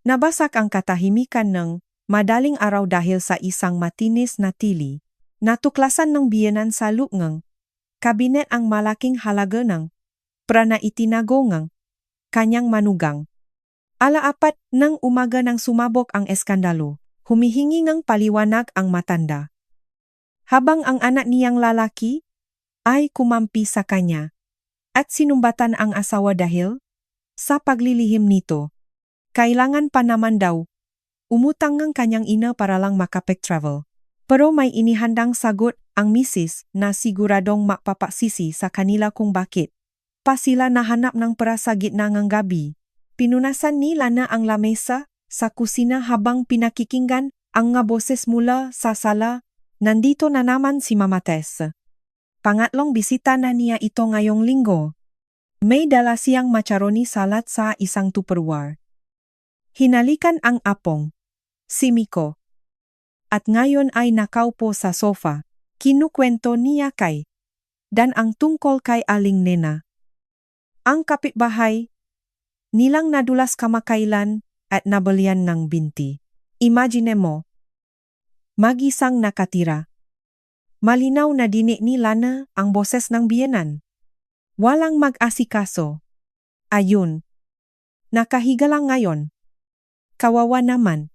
Nabasak ang katahimikan ng madaling araw dahil sa isang matinis na tili. Natuklasan ng biyenan sa lupngang kabinet ang malaking halaga ng prana itinago ng kanyang manugang. Ala-apat ng umaga nang sumabog ang eskandalo, humihingi ng paliwanag ang matanda. Habang ang anak niyang lalaki ay kumampi sa kanya at sinumbatan ang asawa dahil sa paglilihim nito. Kailangan pa naman daw umutang ng kanyang ina para lang makapag-travel. Pero may inihandang sagot ang misis na siguradong mapapasisi sa kanila kung bakit pa sila nahanap ng pera sa gitna ng gabi. Pinunasan ni Lana ang lamesa sa kusina habang pinakikinggan ang nga boses mula sa sala. Nandito na naman si Mama Tess. Pangatlong bisita na niya ito ngayong linggo. May dala siyang macaroni salad sa isang tupperware. Hinalikan ang apong, si Miko. At ngayon ay nakaupo sa sofa. Kinukwento niya kay Dan ang tungkol kay Aling Nena. Ang kapitbahay nilang nadulas kamakailan at nabalian ng binti. Imagine mo, mag-isang nakatira. Malinaw na dinig ni Lana ang boses ng biyenan. Walang mag-asikaso. Ayun. Nakahiga lang ngayon. Kawawa naman.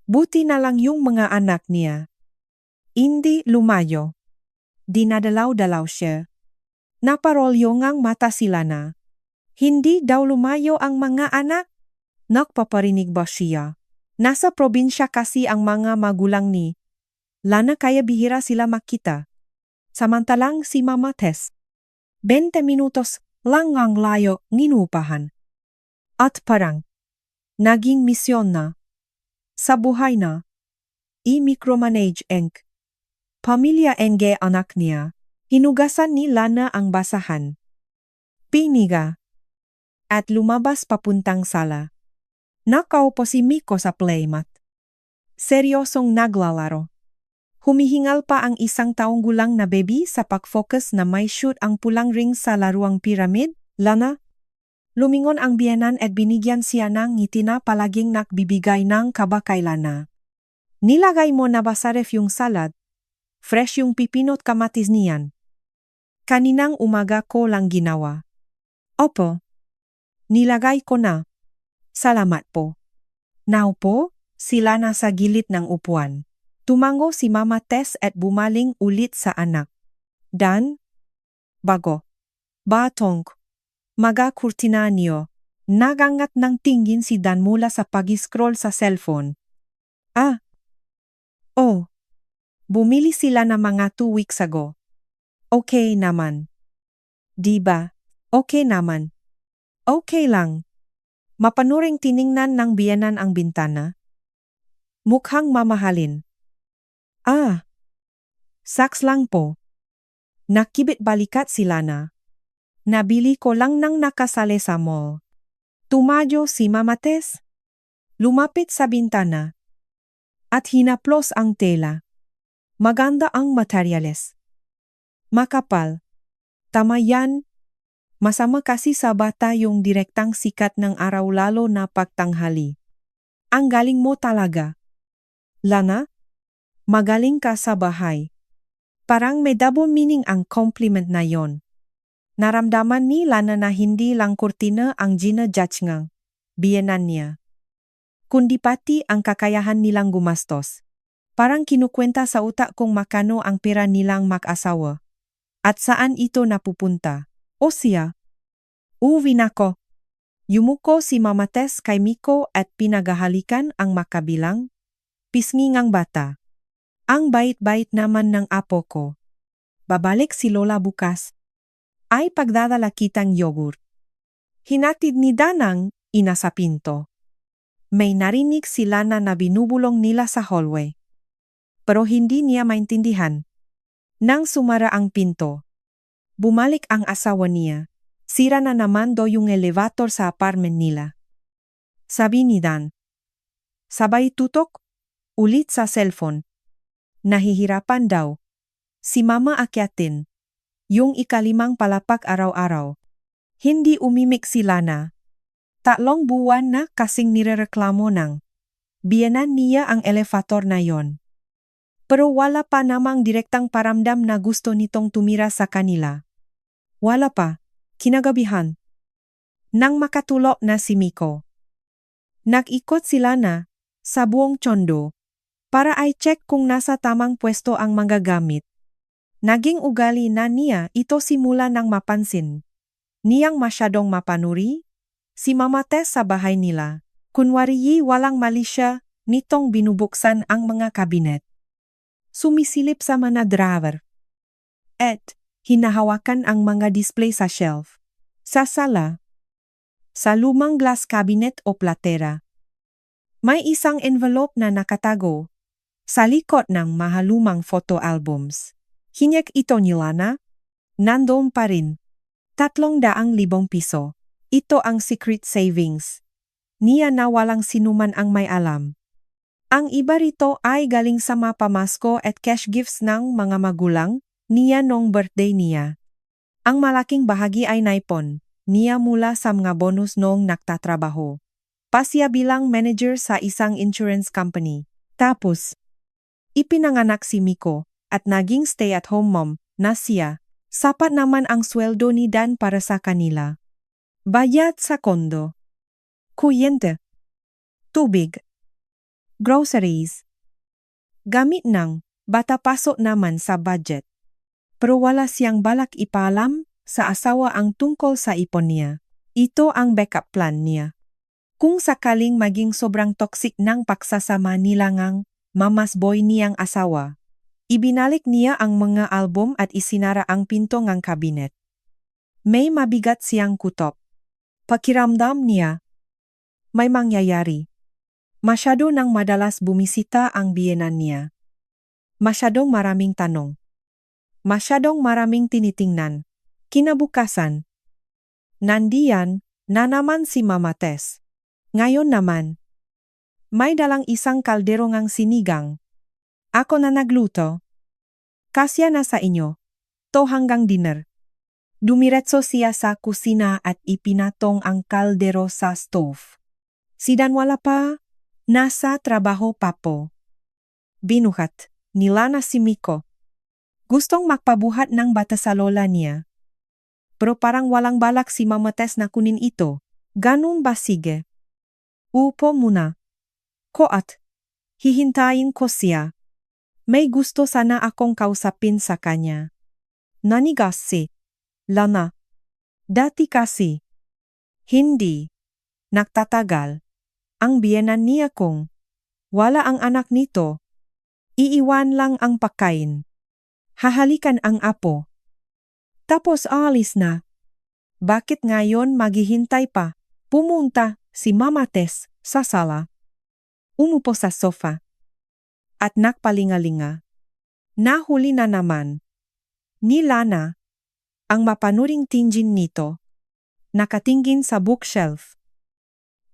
Buti na lang yung mga anak niya. Hindi lumayo. Dinadalaw-dalaw siya. Naparolyo ngang mata si Lana. Hindi daw lumayo ang mga anak? Nagpaparinig ba siya? Nasa probinsya kasi ang mga magulang ni Lana kaya bihira sila makita. Samantalang si Mama Tess, 20 minutos lang ang layo nginupahan. At parang naging misyon na sa buhay na i-micromanage ang pamilya ng anak niya. Hinugasan ni Lana ang basahan. Piniga. At lumabas papuntang sala. Nakaupo si Miko sa playmat. Seryosong naglalaro. Humihingal pa ang isang taong gulang na baby sa pag-focus na may shoot ang pulang ring sa laruang pyramid. Lana? Lumingon ang biyenan at binigyan siya ng ngiti na palaging nagbibigay ng kaba kay Lana. Nilagay mo na ba sa ref yung salad? Fresh yung pipino't kamatis niyan. Kaninang umaga ko lang ginawa. Opo. Nilagay ko na. Salamat po. Naupo, sila nasa gilid ng upuan. Tumango si Mama Tess at bumaling ulit sa anak. Dan? Bago. Batong. Maga kurtina niyo. Nagangat ng tingin si Dan mula sa pag-scroll sa cellphone. Ah. Oh. Bumili sila na mga 2 weeks ago. Okay naman. Diba? Okay naman. Okay lang. Mapanuring tiningnan ng biyenan ang bintana. Mukhang mamahalin. Ah. Saks lang po. Nakibit balikat si Lana. Nabili ko lang nang nakasali sa mall. Tumadyo si Mama Tess. Lumapit sa bintana. At hinaplos ang tela. Maganda ang materyales. Makapal. Tama yan. Masama kasi sa bata yung direktang sikat ng araw lalo na pagtanghali. Ang galing mo talaga. Lana, magaling ka sa bahay. Parang may double meaning ang compliment na yon. Naramdaman ni Lana na hindi lang kurtina ang gina-judge ngang biyenan niya. Kundi pati ang kakayahan nilang gumastos. Parang kinukwenta sa utak kung makano ang pera nilang mag-asawa. At saan ito napupunta. O siya. Uwi nako. Yumuko si Mama Tess kay Miko at pinagahalikan ang makabilang. Pisngi ngang bata. Ang bait-bait naman ng apo ko. Babalik si Lola bukas. Ay pagdadala kitang yogurt. Hinatid ni Danang ina sa pinto. May narinig si Lana na binubulong nila sa hallway. Pero hindi niya maintindihan. Nang sumara ang pinto, bumalik ang asawa niya. Sira na naman do yung elevator sa apartment nila. Sabi ni Dan. Sabay tutok, ulit sa cellphone. Nahihirapan daw. Si Mama akyatin. Yung ikalimang palapak araw-araw. Hindi umimik si Lana. 3 buwan na kasing nirereklamo ng biyenan niya ang elevator na yon. Pero wala pa namang direktang paramdam na gusto nitong tumira sa kanila. Wala pa, kinagabihan. Nang makatulog na si Miko. Nag-ikot sila na sa buong Tondo para i-check kung nasa tamang pwesto ang mga gamit. Naging ugali na niya ito simula nang mapansin niyang masyadong mapanuri si Mama Tess sa bahay nila. Kunwari walang mali siya nitong binubuksan ang mga kabinet. Sumisilip sa mga drawer. At hinahawakan ang mga display sa shelf. Sa sala. Sa lumang glass cabinet o platera. May isang envelope na nakatago sa likod ng mahalumang photo albums. Hinyek ito ni Lana. Nandoon pa rin. 300,000 piso. Ito ang secret savings. Niya na walang sinuman ang may alam. Ang iba rito ay galing sa mga pamasko at cash gifts ng mga magulang niya nung birthday niya. Ang malaking bahagi ay naipon niya mula sa mga bonus noong nagtatrabaho. Pasya bilang manager sa isang insurance company. Tapos, ipinanganak si Miko at naging stay-at-home mom na siya. Sapat naman ang sweldo ni Dan para sa kanila. Bayad sa kondo. Kuryente. Tubig. Groceries. Gamit ng bata pasok naman sa budget. Pero wala siyang balak ipaalam sa asawa ang tungkol sa ipon niya. Ito ang backup plan niya. Kung sakaling maging sobrang toxic ng pagsasama nila ngang mamas boy niyang asawa, ibinalik niya ang mga album at isinara ang pinto ng kabinet. May mabigat siyang kutob. Pakiramdam niya, may mangyayari. Masyado nang madalas bumisita ang biyenan niya. Masyadong maraming tanong. Masyadong maraming tinitingnan. Kinabukasan. Nandiyan na naman si Mama Tess. Ngayon naman, may dalang isang kaldero ngang sinigang. Ako na nagluto. Kasya na sa inyo. To hanggang dinner. Dumiretso siya sa kusina at ipinatong ang kaldero sa stove. Si Dan wala pa. Nasa trabaho pa po. Binuhat ni Lana si Miko. Gustong magpabuhat ng bata sa lola niya. Pero parang walang balak si Mama Tess na kunin ito. Ganun ba sige? Upo muna. Koat. Hihintayin ko siya. May gusto sana akong kausapin sa kanya. Nanigas si Lana. Dati kasi. Hindi. Nagtatagal. Ang biyenan niya kung wala ang anak nito. Iiwan lang ang pagkain. Hahalikan ang apo. Tapos aalis na. Bakit ngayon maghihintay pa? Pumunta si Mama Tess sa sala. Umupo sa sofa. At nakpalingalinga. Nahuli na naman. Ni Lana. Ang mapanuring tingin nito. Nakatingin sa bookshelf.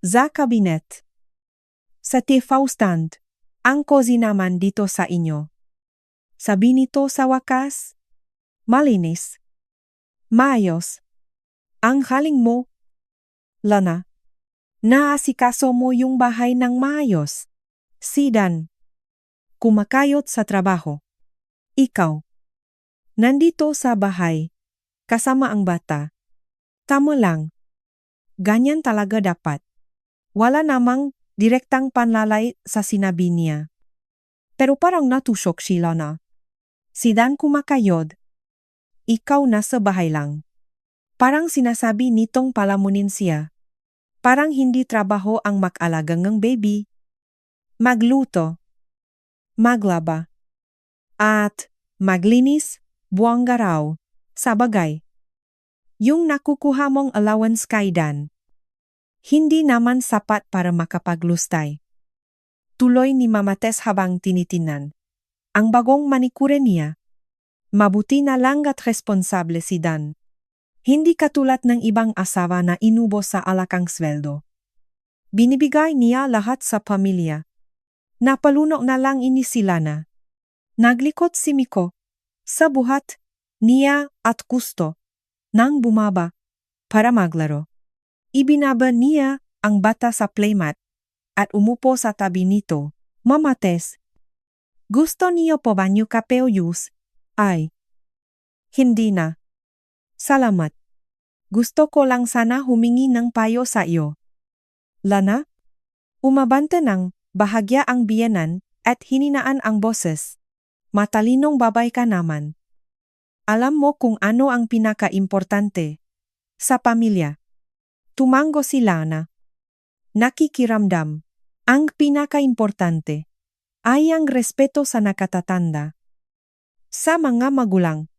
Sa kabinet. Sa TV stand. Ang cozy naman dito sa inyo. Sabi nito sa wakas. Malinis. Maayos. Ang haling mo. Lana. Naasikaso mo yung bahay ng maayos. Si Dan. Kumakayot sa trabaho. Ikaw. Nandito sa bahay. Kasama ang bata. Tama lang. Ganyan talaga dapat. Wala namang direktang panlalait sa sinabi niya. Pero parang natusok si Lana. Si Dan kumakayod. Ikaw nasa bahay lang. Parang sinasabi nitong palamunin siya. Parang hindi trabaho ang mag-alaga ng baby. Magluto. Maglaba. At maglinis buwang garaw. Sa bagay. Yung nakukuha mong allowance kay Dan. Hindi naman sapat para makapaglustay. Tuloy ni Mama Tess habang tinitinan. Ang bagong manikure niya. Mabuti na lang at responsable si Dan. Hindi katulad ng ibang asawa na inubos sa alakang sweldo. Binibigay niya lahat sa pamilya. Napalunok na lang ini si Lana. Naglikot si Miko. Sa buhat niya at gusto nang bumaba para maglaro. Ibinaba niya ang bata sa playmat at umupo sa tabi nito. Mama Tess, gusto niyo po ba niyo kape o juice? Ay, hindi na. Salamat. Gusto ko lang sana humingi ng payo sa iyo. Lana? Umabante ng bahagya ang biyenan at hininaan ang boses. Matalinong babay ka naman. Alam mo kung ano ang pinaka-importante sa pamilya. Tumango si Lana. Nakikiramdam. Ang pinaka-importante ay ang respeto sa nakatatanda. Sa mga magulang.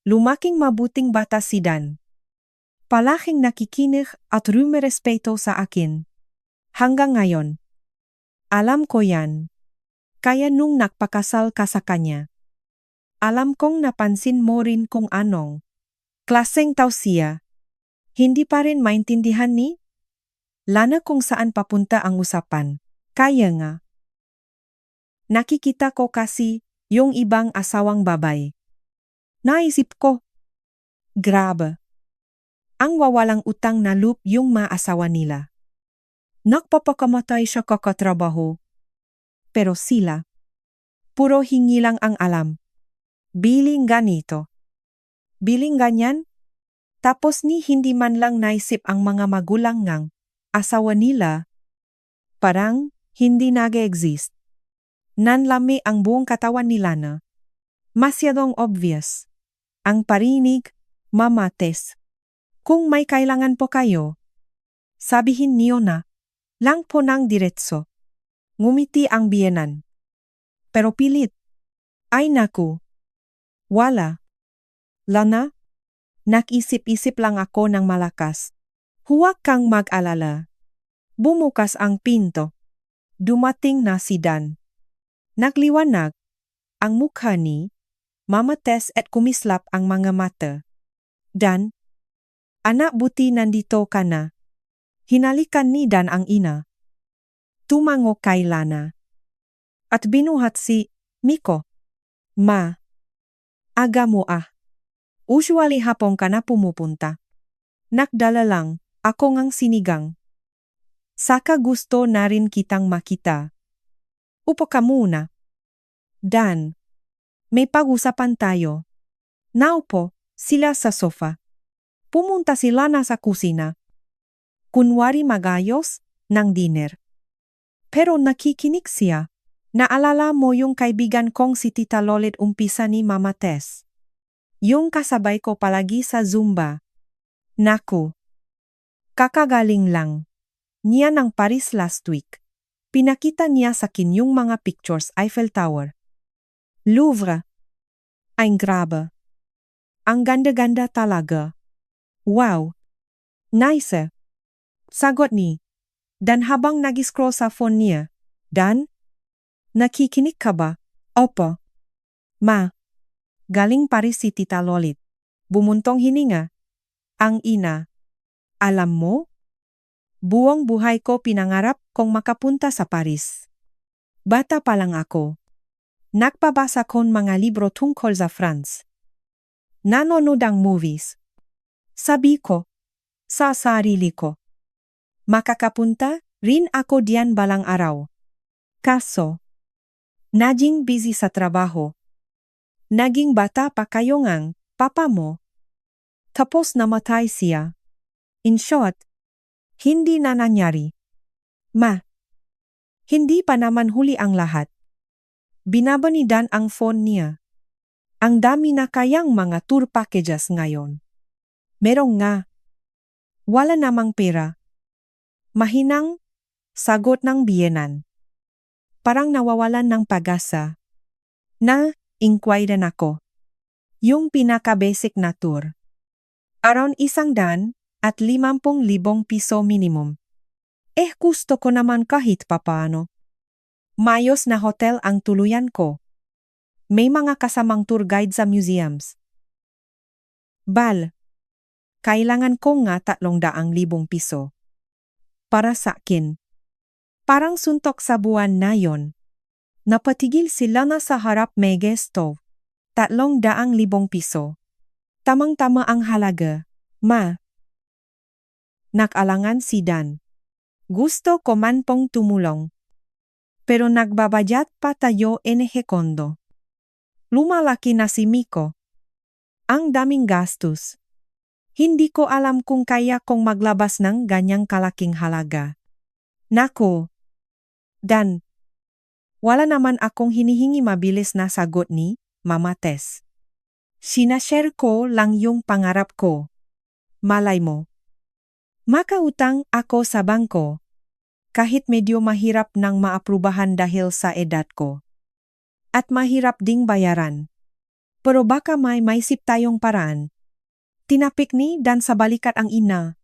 Lumaking mabuting bata si Dan. Palaking nakikinig at rumerespeto sa akin. Hanggang ngayon. Alam ko yan. Kaya nung nakpakasal ka sa kanya. Alam kong napansin mo rin kung anong klaseng tao siya. Hindi pa rin maintindihan ni Lana kung saan papunta ang usapan. Kaya nga. Nakikita ko kasi yung ibang asawang babay. Naisip ko. Grabe. Ang wawalang utang na loob yung maasawa nila. Nakpapakamatay siya kakatrabaho. Pero sila, puro hingi lang ang alam. Biling ganito. Biling ganyan? Tapos ni hindi man lang naisip ang mga magulang ngang asawa nila, parang hindi nag-exist. Nanlami ang buong katawan ni Lana. Masyadong obvious. Ang parinig, Mama Tess. Kung may kailangan po kayo, sabihin niyo na, lang po ng diretso. Ngumiti ang biyenan. Pero pilit. Ay naku. Wala. Lana, nakisip-isip lang ako ng malakas. Huwag kang mag-alala. Bumukas ang pinto. Dumating na si Dan. Nagliwanag ang mukha ni Mama Tess at kumislap ang mga mata. Dan, anak buti nandito ka na. Hinalikan ni Dan ang ina. Tumango kay Lana. At binuhat si Miko. Ma, aga mo ah. Usually hapon ka na pumupunta. Nakdala lang. Ako ngang sinigang. Saka gusto na rin kitang makita. Upo ka muna. Dan, may pag-usapan tayo. Naupo sila sa sofa. Pumunta si Lana sa kusina. Kunwari magayos ng dinner. Pero nakikinig siya. Naalala mo yung kaibigan kong si Tita Lolit umpisa ni Mama Tess. Yung kasabay ko palagi sa Zumba. Naku. Kakagaling lang. Niya ng Paris last week. Pinakita niya sa akin yung mga pictures Eiffel Tower. Louvre. Ay grabe. Ang ganda-ganda talaga. Wow. Nice. Sagot ni. Dan habang nag-scroll sa phone niya. Dan? Nakikinig ka ba? Opo. Ma. Galing Paris si Tita Lolit. Bumuntong hininga. Ang ina. Alam mo? Buong buhay ko pinangarap kong makapunta sa Paris. Bata pa lang ako. Nagpabasa kon mga libro tungkol sa France. Nanonood ang movies. Sabi ko, sa sarili ko. Makakapunta rin ako diyan balang araw. Kaso, naging busy sa trabaho. Naging bata pa kayo ngang papa mo. Tapos namatay siya. In short, hindi na nangyari. Ma, hindi pa naman huli ang lahat. Binaba ni Dan ang phone niya. Ang dami na kayang mga tour packages ngayon. Merong nga. Wala namang pera. Mahinang sagot ng biyenan. Parang nawawalan ng pag-asa. Na-inquire ako. Yung pinaka-basic na tour. Around 100,000 at 50,000 piso minimum. Gusto ko naman kahit papaano. Mayos na hotel ang tuluyan ko. May mga kasamang tour guide sa museums. Bal, kailangan ko nga 300,000 piso. Para sa akin. Parang suntok sa buwan na yon. Napatigil sila na sa harap mega stove. 300,000 piso. Tamang-tama ang halaga. Ma. Nakalangan si Dan. Gusto ko man pong tumulong. Pero nagbabayad pa tayo kondo. Lumalaki na si Miko. Ang daming gastos. Hindi ko alam kung kaya kong maglabas ng ganyang kalaking halaga. Nako. Dan. Wala naman akong hinihingi mabilis na sagot ni Mama Tess. Sinashare ko lang yung pangarap ko. Malay mo. Makautang ako sa bangko. Kahit medyo mahirap nang maaprubahan dahil sa edad ko. At mahirap ding bayaran. Pero baka may maisip tayong paraan. Tinapik ni Dan sa balikat ang ina.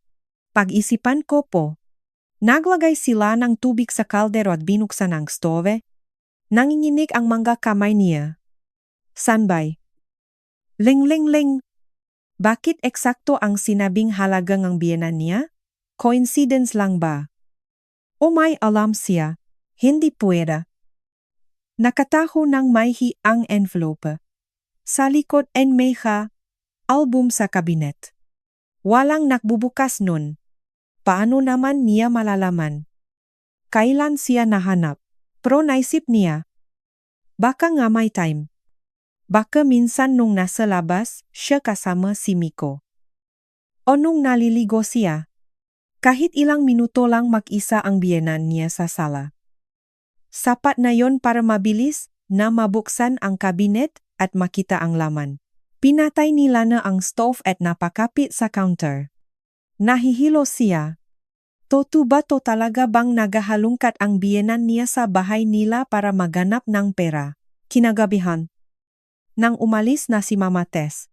Pag-isipan ko po. Naglagay sila ng tubig sa kaldero at binuksan ang stove. Nanginginig ang mga kamay niya. Sanbay. Ling. Bakit eksakto ang sinabing halaga ng biyenan niya? Coincidence lang ba? O may alam siya? Hindi puwera. Nakataho ng mayhi ang envelope. Sa likod meja, album sa kabinet. Walang nakbubukas nun. Paano naman niya malalaman? Kailan siya nahanap? Pero naisip niya. Baka nga may time. Baka minsan nung nasa labas, siya kasama si Miko. O nung naliligo siya. Kahit ilang minuto lang mag-isa ang biyenan niya sa sala. Sapat na yon para mabilis na mabuksan ang kabinet at makita ang laman. Pinatay nila na ang stove at napakapit sa counter. Nahihilo siya. Totoo ba to talaga bang nagahalungkat ang biyenan niya sa bahay nila para maganap ng pera? Kinagabihan. Nang umalis na si Mama Tess.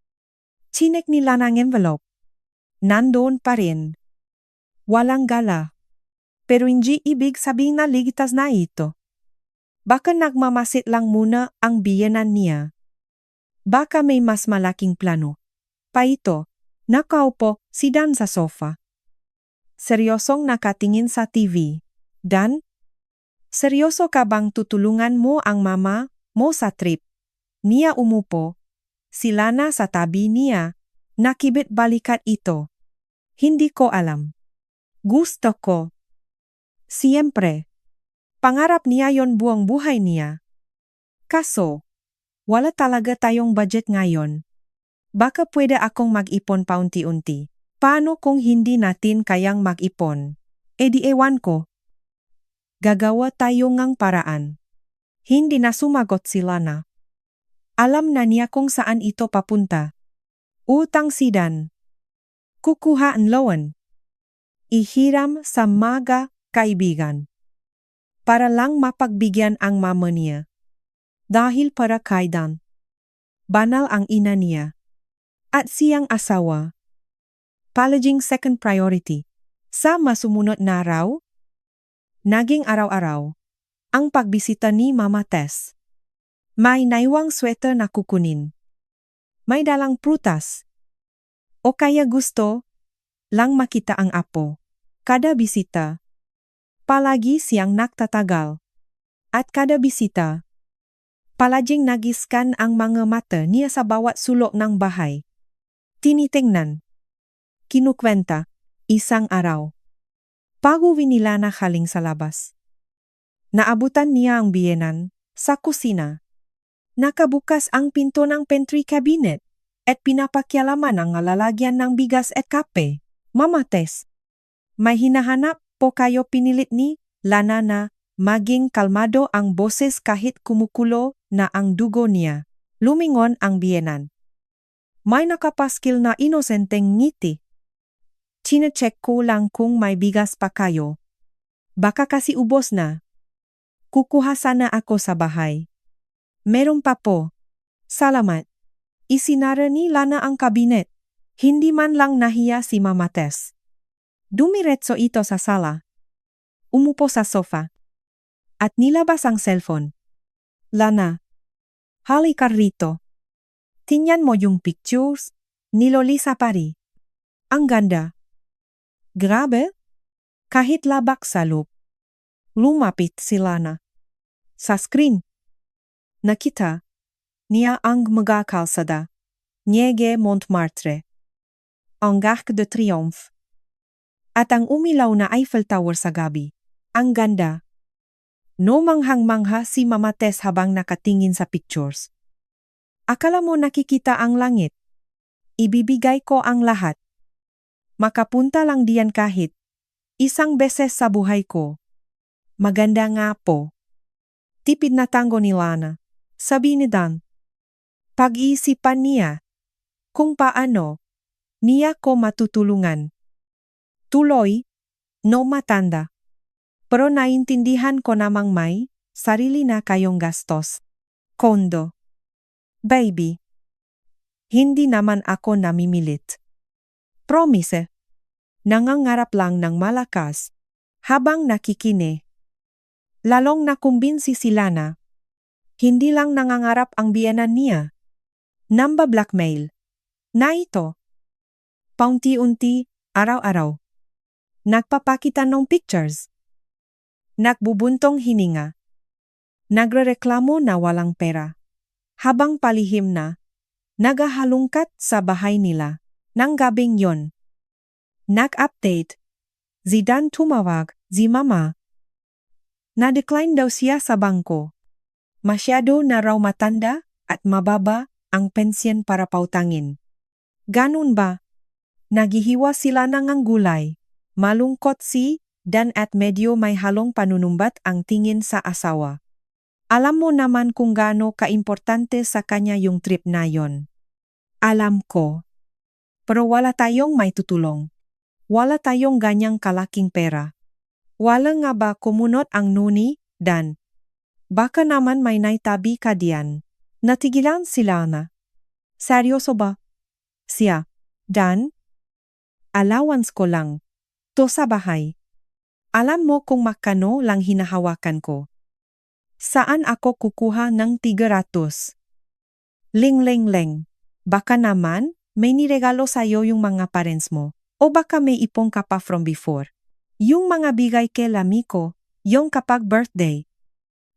Chinek nila ng envelope. Nandoon pa rin. Walang gala. Pero hindi ibig sabihin na ligtas na ito. Baka nagmamasit lang muna ang biyenan niya. Baka may mas malaking plano. Paito, nakaupo si Dan sa sofa. Seryosong nakatingin sa TV. Dan? Seryoso ka bang tutulungan mo ang mama mo sa trip? Niya umupo. Si Lana sa tabi niya. Nakibit balikat ito. Hindi ko alam. Gusto ko. Siyempre. Pangarap niya yon buong buhay niya. Kaso, wala talaga tayong budget ngayon. Baka pwede akong mag-ipon paunti-unti. Paano kung hindi natin kayang mag-ipon? E di ewan ko. Gagawa tayo ngang paraan. Hindi na sumagot si Lana. Alam na niya kung saan ito papunta. Utang si Dan. Kukuha ang loan. Ihiram sa mga kaibigan. Para lang mapagbigyan ang mama niya. Dahil para kay Dan. Banal ang ina niya. At siyang asawa. Palaging second priority. Sa masumunod na araw, naging araw-araw, ang pagbisita ni Mama Tess. May naiwang sweater na kukunin. May dalang prutas. O kaya gusto lang makita ang apo. Kada bisita, palagi siyang nagtatagal. At kada bisita, palaging nagiskan ang mga mata niya sa bawat sulok ng bahay. Tinitingnan. Kinukwenta. Isang araw. Pag-uwi nila na haling sa labas. Naabutan niya ang biyenan sa kusina. Nakabukas ang pinto ng pantry cabinet at pinapakyalaman ang lalagyan ng bigas at kape. Mama Tess, may hinahanap po kayo, pinilit ni Lana na maging kalmado ang boses kahit kumukulo na ang dugo niya. Lumingon ang biyenan. May nakapaskil na inosenteng ngiti. Chine-check ko lang kung may bigas pa kayo. Baka kasi ubos na. Kukuha sana ako sa bahay. Meron pa po. Salamat. Isinara ni Lana ang kabinet. Hindi man lang nahiya si Mama Tess. Dumiretso ito sa sala. Umupo sa sofa. At nilabas ang cellphone. Lana. Halika rito. Tingnan mo yung pictures ni Lolisa Pari. Ang ganda. Grabe. Kahit labak sa loob. Lumapit si Lana. Sa screen. Nakita niya ang mga kalsada. Niege Montmartre. Ang Arc de Triomphe. At ang umilaw na Eiffel Tower sa gabi. Ang ganda. No manghang-mangha si Mama Tess habang nakatingin sa pictures. Akala mo nakikita ang langit? Ibibigay ko ang lahat. Makapunta lang diyan kahit isang beses sa buhay ko. Maganda nga po. Tipid na tango ni Lana. Sabi ni Dan. Pag-iisipan niya kung paano niya ko matutulungan. Tuloy, no matanda. Pero naintindihan ko namang may sarili na kayong gastos. Kondo. Baby. Hindi naman ako namimilit. Promise. Nangangarap lang ng malakas habang nakikine. Lalong nakumbinsi si Lana. Hindi lang nangangarap ang biyenan niya. Namba blackmail. Na ito. Paunti-unti, araw-araw. Nagpapakita ng pictures. Nagbubuntong hininga. Nagrereklamo na walang pera. Habang palihim na, nagahalungkat sa bahay nila. Nang gabing yon. Nag-update. Zidan tumawag, Mama. Na-decline daw siya sa bangko. Masyado na raw matanda at mababa ang pensyen para pautangin. Ganun ba? Nagihiwa sila ng gulay. Malungkot si Dan at medyo may halong panunumbat ang tingin sa asawa. Alam mo naman kung gaano kaimportante sa kanya yung trip na yon. Alam ko. Pero wala tayong may tutulong. Wala tayong ganyang kalaking pera. Wala nga ba kumunot ang nuni, Dan? Baka naman may naitabi ka diyan. Natigilan sila na. Seryoso ba? Siya. Dan? Allowance ko lang. To sa bahay. Alam mo kung makano lang hinahawakan ko. Saan ako kukuha ng 300? Ling. Baka naman may niregalo sa'yo yung mga parents mo. O baka may ipong ka pa from before. Yung mga bigay kay lami ko, yung kapag birthday.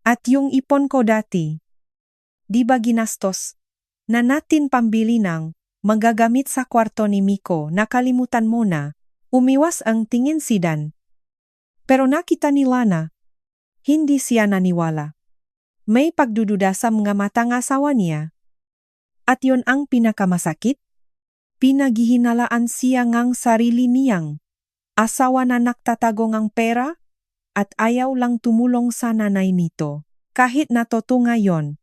At yung ipon ko dati. Di ba ginastos? Na natin pambili ng magagamit sa kwarto ni Miko, nakalimutan mo na. Umiwas ang tingin si Dan. Pero nakita ni Lana. Hindi siya naniwala. May pagdududa sa mga matang asawa niya. At yon ang pinakamasakit. Pinaghihinalaan siya ngang sarili niyang asawa na nagtatago ng pera at ayaw lang tumulong sa nanay nito. Kahit natuto ngayon,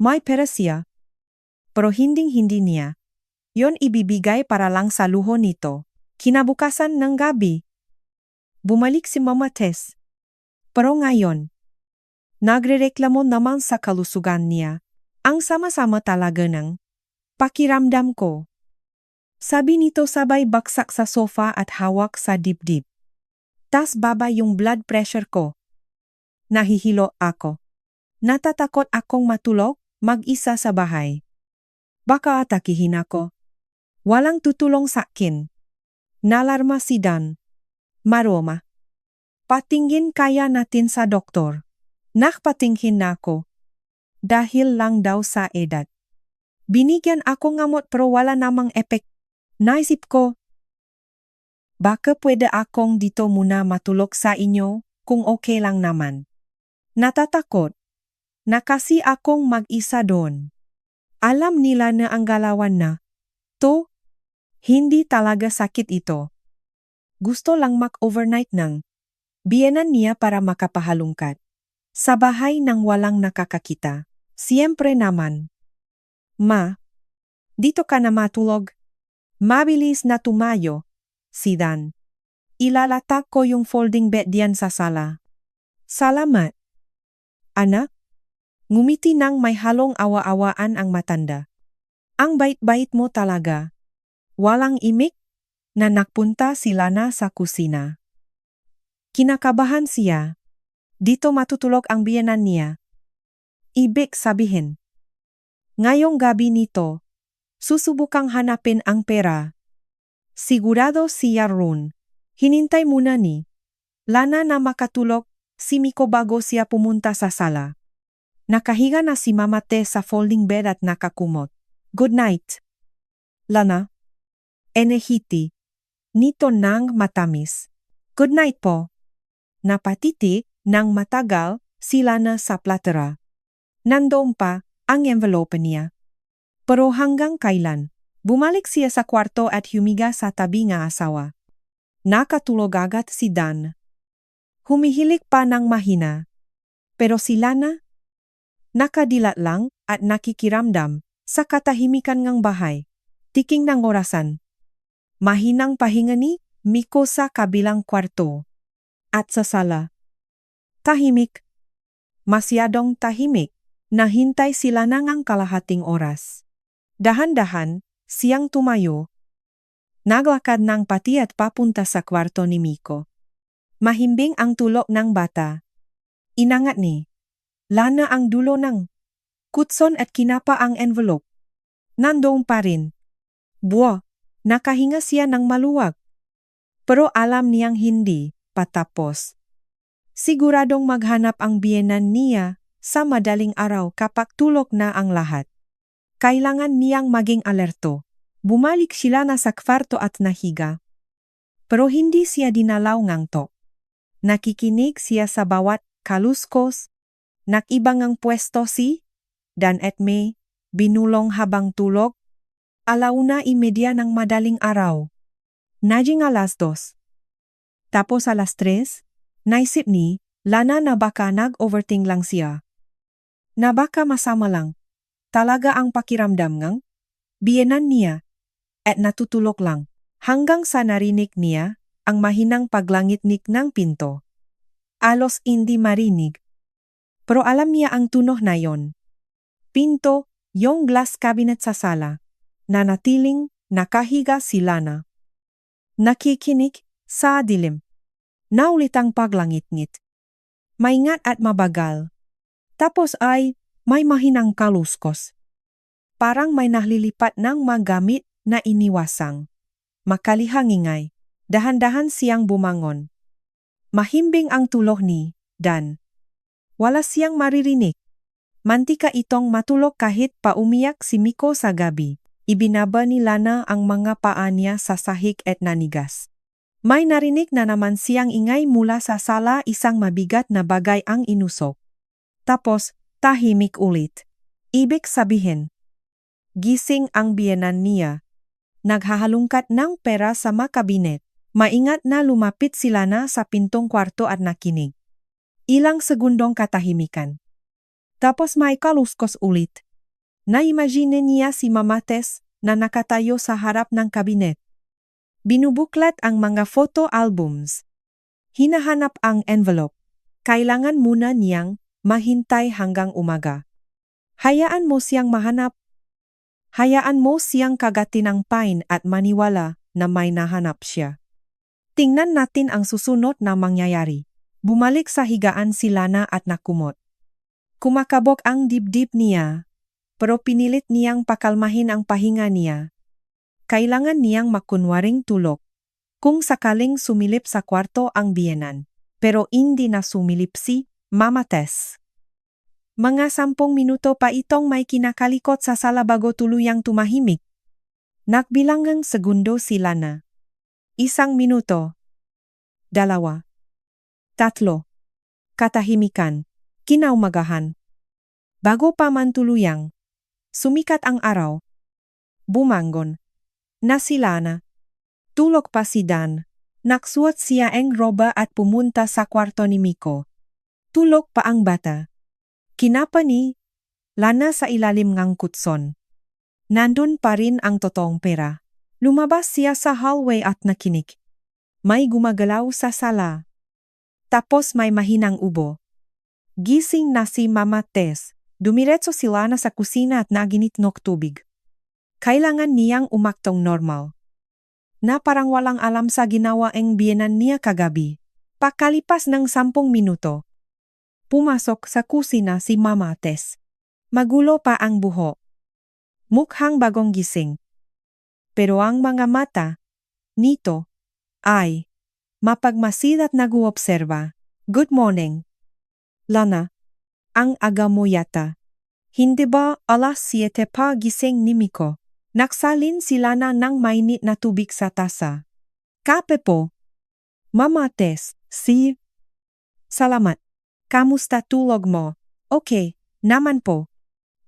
may pera siya. Pero hindi niya. Yon ibibigay para lang sa luho nito. Kinabukasan ng gabi, bumalik si Mama Tess. Pero ngayon, nagrereklamo naman sa kalusugan niya. Ang sama-sama talaga ng pakiramdam ko. Sabi nito sabay baksak sa sofa at hawak sa dibdib. Tas baba yung blood pressure ko. Nahihilo ako. Natatakot akong matulog mag-isa sa bahay. Baka atakihin ako. Walang tutulong sa akin. Nalarma si Dan. Maroma. Patingin kaya natin sa doktor. Nakpatingin na ako. Dahil lang daw sa edad. Binigyan ako ngamot pero wala namang epek. Naisip ko. Baka pwede akong dito muna matulog sa inyo kung okay lang naman. Natatakot. Na kasi akong mag-isa doon. Alam nila na ang galawan na. To. Hindi talaga sakit ito. Gusto lang mag-overnight ng biyenan niya para makapahalungkat. Sa bahay nang walang nakakakita. Siyempre naman. Ma, dito ka na matulog. Mabilis na tumayo. Si Dan. Ilalatak ko yung folding bed diyan sa sala. Salamat. Anak? Ngumiti nang may halong awa-awaan ang matanda. Ang bait-bait mo talaga. Walang imik na nagpunta si Lana sa kusina. Kinakabahan siya. Dito matutulog ang biyenan niya. Ibig sabihin. Ngayong gabi nito, susubukang hanapin ang pera. Sigurado siya roon. Hinintay muna ni Lana na makatulog si Miko bago siya pumunta sa sala. Nakahiga na si Mama Tess sa folding bed at nakakumot. Good night. Lana. Enehiti. nito ng matamis. Good night po. Napatitik ng matagal si Lana sa platera. Nandoon pa ang envelope niya. Pero hanggang kailan, bumalik siya sa kwarto at humiga sa tabi ng asawa. Nakatulog agad si Dan. Humihilik pa ng mahina. Pero si Lana, nakadilat lang at nakikiramdam sa katahimikan ng bahay. Tiking ng orasan. Mahinang pahinga ni Miko sa kabilang kwarto. At sa sala. Tahimik. Masyadong tahimik. Nahintay sila ng kalahating oras. Dahan-dahan, siyang tumayo. Naglakad ng pati at papunta sa kwarto ni Miko. Mahimbing ang tulog ng bata. Inangat ni Lana ang dulo ng kutson at kinapa ang envelope. Nandoon pa rin. Buwa, nakahinga siya ng maluwag. Pero alam niyang hindi patapos. Siguradong maghanap ang biyenan niya sa madaling araw kapag tulog na ang lahat. Kailangan niyang maging alerto. Bumalik sila na sa kwarto at nahiga. Pero hindi siya dinalaw ngantok. Nakikinig siya sa bawat kaluskos. Nakibang ang pwesto si Dan at May binulong habang tulog. 1:30 ng madaling araw. Naging 2:00. Tapos 3:00, naisip ni Lana na baka nag-overthink lang siya. Na baka masama lang. Talaga ang pakiramdam ngang biyenan niya at natutulog lang hanggang sa narinig niya ang mahinang paglangitnik ng pinto. Alos hindi marinig. Pero alam niya ang tunog na yon. Pinto, yung glass cabinet sa sala. Nanatiling nakahiga si Lana. Nakikinig sa dilim. Naulit ang paglangit-ngit. Maingat at mabagal. Tapos ay may mahinang kaluskos. Parang may nahlilipat ng magamit na iniwasang. Makalihangingay. Dahan-dahan siyang bumangon. Mahimbing ang tulog ni Dan. Wala siyang maririnig. Mantika itong matulog kahit pa umiyak si Miko sa gabi. Ibinaba ni Lana ang mga paa niya sa sahig at nanigas. May narinig na naman siyang ingay mula sa sala, isang mabigat na bagay ang inusok. Tapos, tahimik ulit. Ibig sabihin, gising ang biyenan niya. Naghahalungkat ng pera sa makabinet. Maingat na lumapit si Lana sa pintong kwarto at nakinig. Ilang segundong katahimikan. Tapos may kaluskos ulit. Naimagine niya si Mama Tess na nakatayo sa harap ng kabinet. Binubuklat ang mga photo albums. Hinahanap ang envelope. Kailangan muna niyang mahintay hanggang umaga. Hayaan mo siyang mahanap. Hayaan mo siyang kagatin ng pain at maniwala na may nahanap siya. Tingnan natin ang susunod na mangyayari. Bumalik sa higaan si Lana at nakumot. Kumakabog ang dibdib niya. Pero pinilit niyang pakalmahin ang pahinga niya. Kailangan niyang makunwaring tulog. Kung sakaling sumilip sa kwarto ang biyenan. Pero hindi na sumilip si Mama Tess. Mga 10 minuto pa itong may kinakalikot sa sala bago tuluyang tumahimik. Nagbilangang segundo si Lana. 1 minuto. 2. 3. Katahimikan. Kinaumagahan. Bago pa man tuluyang sumikat ang araw. Bumangon. Na si Lana. Tulog pa si Dan. Naksuot siya ang roba at pumunta sa kwarto ni Miko. Tulog pa ang bata. Kinapa ni Lana sa ilalim ng kutson. Nandun pa rin ang totoong pera. Lumabas siya sa hallway at nakinig. May gumagalaw sa sala. Tapos may mahinang ubo. Gising na si Mama Tess. Dumiretso si Lana sa kusina at naginitnok tubig. Kailangan niyang umaktong normal. Na parang walang alam sa ginawa ang biyenan niya kagabi. Pakalipas ng 10 minuto. Pumasok sa kusina si Mama Tess. Magulo pa ang buho. Mukhang bagong gising. Pero ang mga mata nito ay mapagmasid at nag-uobserba. Good morning. Lana, ang aga mo yata. Hindi ba 7:00 pa gising ni Miko? Naksalin si Lana ng mainit na tubig sa tasa. Kape po. Mama Tess, si. Salamat. Kamusta tulog mo? Okay, naman po.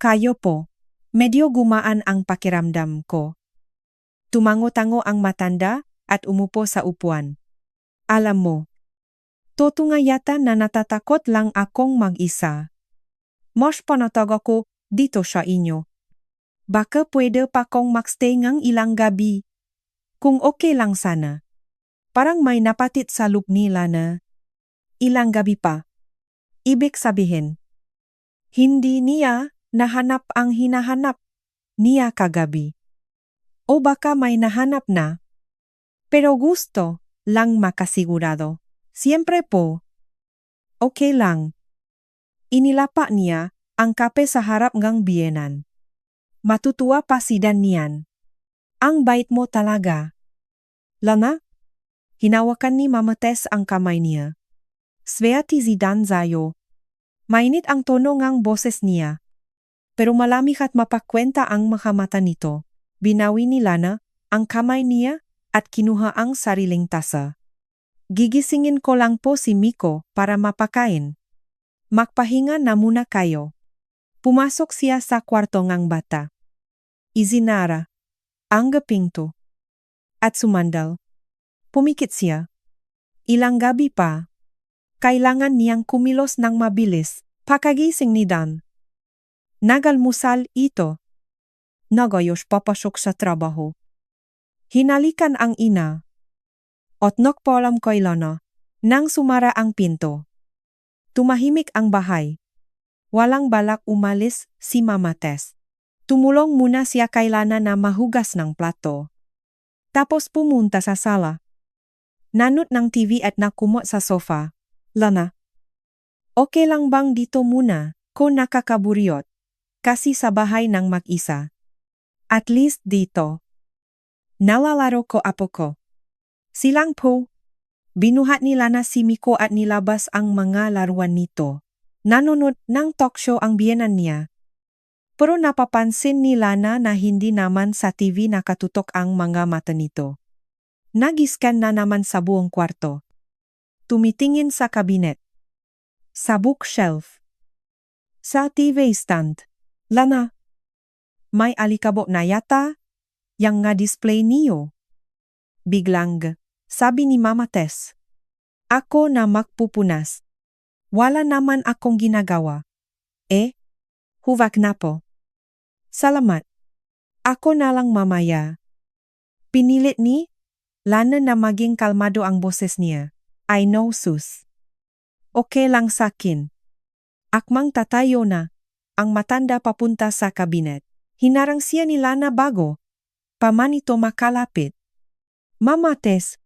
Kayo po. Medyo gumaan ang pakiramdam ko. Tumango-tango ang matanda at umupo sa upuan. Alam mo, totoo nga yata na natatakot lang akong mag-isa. Mas panatag ako dito sa inyo. Baka pwede pa kong magstay ngang ilang gabi. Kung okay lang sana. Parang may napatit sa loop nila na ilang gabi pa. Ibig sabihin, hindi niya nahanap ang hinahanap niya kagabi. O baka may nahanap na. Pero gusto lang makasigurado. Siyempre po. Okay lang. Inilapa niya ang kape sa harap ngang biyenan. Matutuwa pa si Dan niyan. Ang bait mo talaga. Lana? Hinawakan ni Mama Tess ang kamay niya. Sveati zidan zayo. Mainit ang tono ngang boses niya. Pero malamig at mapakwenta ang mga mata nito. Binawi ni Lana ang kamay niya at kinuha ang sariling tasa. Gigisingin ko lang po si Miko para mapakain. Magpahinga na muna kayo. Pumasok siya sa kwarto ngang bata. Izinara ang pinto. At sumandal. Pumikit siya. Ilang gabi pa. Kailangan niyang kumilos ng mabilis. Pakagising ni Dan. Nagalmusal ito. Nagayos papasok sa trabaho. Hinalikan ang ina. Otnok polam kay Lana. Nang sumara ang pinto. Tumahimik ang bahay. Walang balak umalis si Mama Tess. Tumulong muna siya kay Lana na mahugas ng plato. Tapos pumunta sa sala. Nanot ng TV at nakumot sa sofa. Lana. Okay lang bang dito muna, ko nakakaburyot? Kasi sa bahay ng mag-isa. At least dito. Nalalaro ko apo ko. Silang po. Binuhat ni Lana si Miko at nilabas ang mga laruan nito. Nanonood ng talk show ang biyenan niya. Pero napapansin ni Lana na hindi naman sa TV nakatutok ang mga mata nito. Nagiskan na naman sa buong kwarto. Tumitingin sa kabinet. Sa bookshelf. Sa TV stand. Lana. May alikabok na yata. Yang nga display niyo. Biglang, sabi ni Mama Tess. Ako na magpupunas. Wala naman akong ginagawa. Huwag na po. Salamat. Ako na lang mamaya. Pinilit ni Lana na maging kalmado ang boses niya. I know sus. Okay lang sakin. Akmang tatayo na. Ang matanda papunta sa kabinet. Hinarang siya ni Lana bago. Paman ito makalapit. Mama Tess.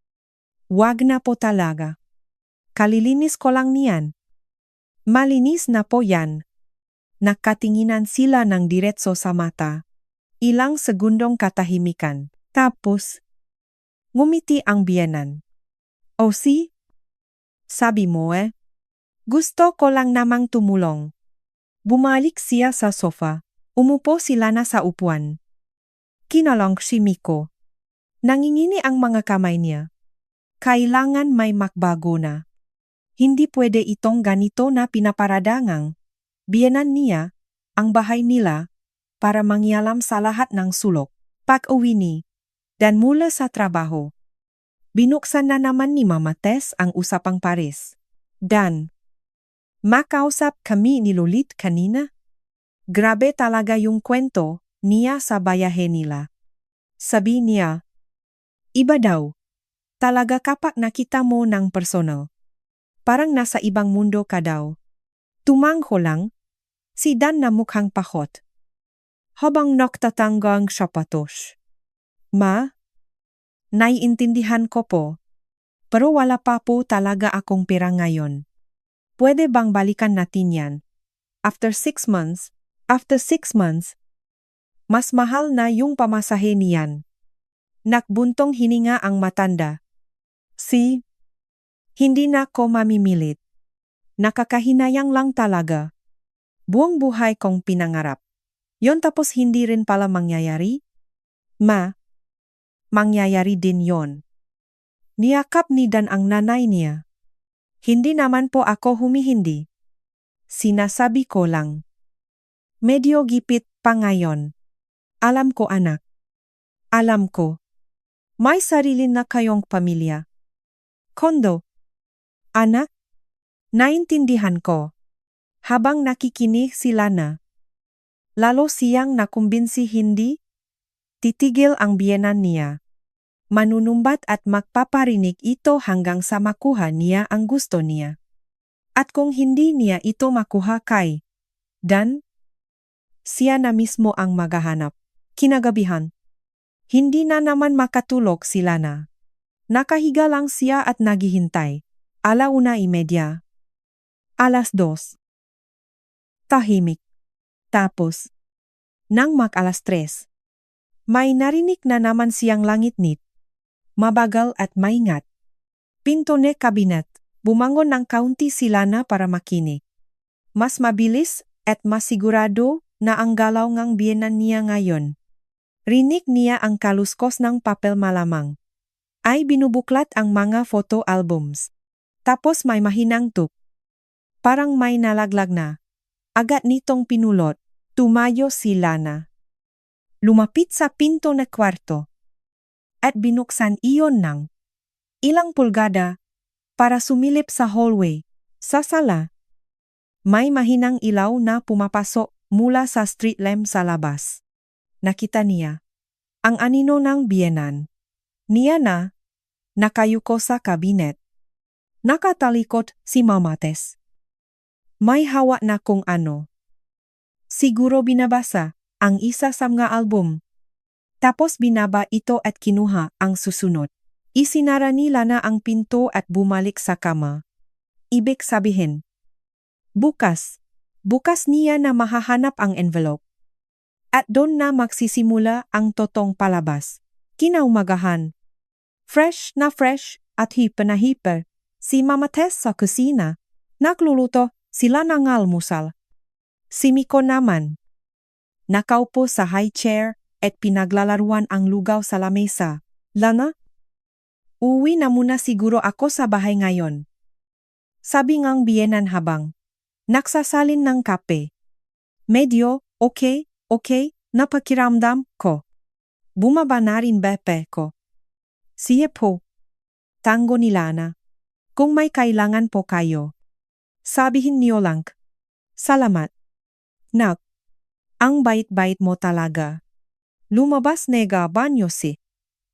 Wag na po talaga. Kalilinis ko lang niyan. Malinis na po yan. Nakatinginan sila ng diretso sa mata. Ilang segundong katahimikan. Tapos, ngumiti ang biyenan. O si? Sabi mo Gusto ko lang namang tumulong. Bumalik siya sa sofa. Umupo si Lana sa upuan. Kinalong si Miko. Nangingini ang mga kamay niya. Kailangan may makbago na. Hindi pwede itong ganito na pinaparadangang. Biyenan niya, ang bahay nila, para mangyalam sa lahat ng sulok. Pag-uwi ni, Dan mula sa trabaho. Binuksan na naman ni Mama Tess ang usapang pares. Dan. Makausap kami ni Lolit kanina. Grabe talaga yung kwento niya sa bayahe nila. Sabi niya, iba daw. Talaga kapag nakita mo ng personal. Parang nasa ibang mundo ka daw. Tumangho lang, si Dan na mukhang pahot. Habang nagtatanggang sapatos. Ma? Naiintindihan ko po. Pero wala pa po talaga akong pera ngayon. Pwede bang balikan natin yan? After 6 months, mas mahal na yung pamasahe niyan. Nakbuntong hininga ang matanda. Hindi na ko mamimilit. Nakakahinayang lang talaga. Buong buhay kong pinangarap. Yon tapos hindi rin pala mangyayari? Ma, mangyayari din yon. Niyakap ni Dan ang nanay niya. Hindi naman po ako humihindi. Sinasabi ko lang. Medyo gipit pa ngayon. Alam ko anak. Alam ko. May sarili na kayong pamilya. Kondo. Anak? Naintindihan ko. Habang nakikinig si Lana. Lalo siyang nakumbinsi hindi titigil ang biyenan niya. Manunumbat at magpaparinig ito hanggang sa makuha niya ang gusto niya. At kung hindi niya ito makuha kay Dan, siya na mismo ang maghahanap. Kinagabihan. Hindi na naman makatulog si Lana. Nakahiga lang siya at naghihintay. 1:30. 2:00. Tahimik. Tapos, nang mag-3:00, may narinig na naman siyang langit-nit. Mabagal at maingat. Pinto ni kabinet. Bumangon ng kaunti si Lana para makinig. Mas mabilis at masigurado na ang galaw ng biyenan niya ngayon. Rinig niya ang kaluskos ng papel malamang. Ay binubuklat ang mga photo albums. Tapos may mahinang tuk. Parang may nalaglag na. Agad nitong pinulot. Tumayo si Lana. Lumapit sa pinto na kwarto. At binuksan iyon ng ilang pulgada para sumilip sa hallway. Sa sala, may mahinang ilaw na pumapasok mula sa street lamp sa labas. Nakita niya ang anino ng biyenan. Niya na nakayuko sa kabinet. Nakatalikod si Mama Tess. May hawak na kung ano. Siguro binabasa ang isa sa mga album. Tapos binaba ito at kinuha ang susunod. Isinara ni Lana ang pinto at bumalik sa kama. Ibig sabihin, bukas niya na mahahanap ang envelope. At doon na magsisimula ang totong palabas. Kinaumagahan. Fresh at hiper na hiper. Si Mama Tess sa kusina. Nagluluto sila ng almusal. Si Miko naman. Nakaupo sa high chair at pinaglalaruan ang lugaw sa lamesa. Lana? Uwi na muna siguro ako sa bahay ngayon. Sabi ngang biyenan habang nagsasalin ng kape. Medyo okay na pakiramdam ko. Bumaba na rin bepe ko. Siye po. Tango ni Lana. Kung may kailangan po kayo. Sabihin niyo lang. Salamat. Nak. Ang bait-bait mo talaga. Lumabas nega banyo si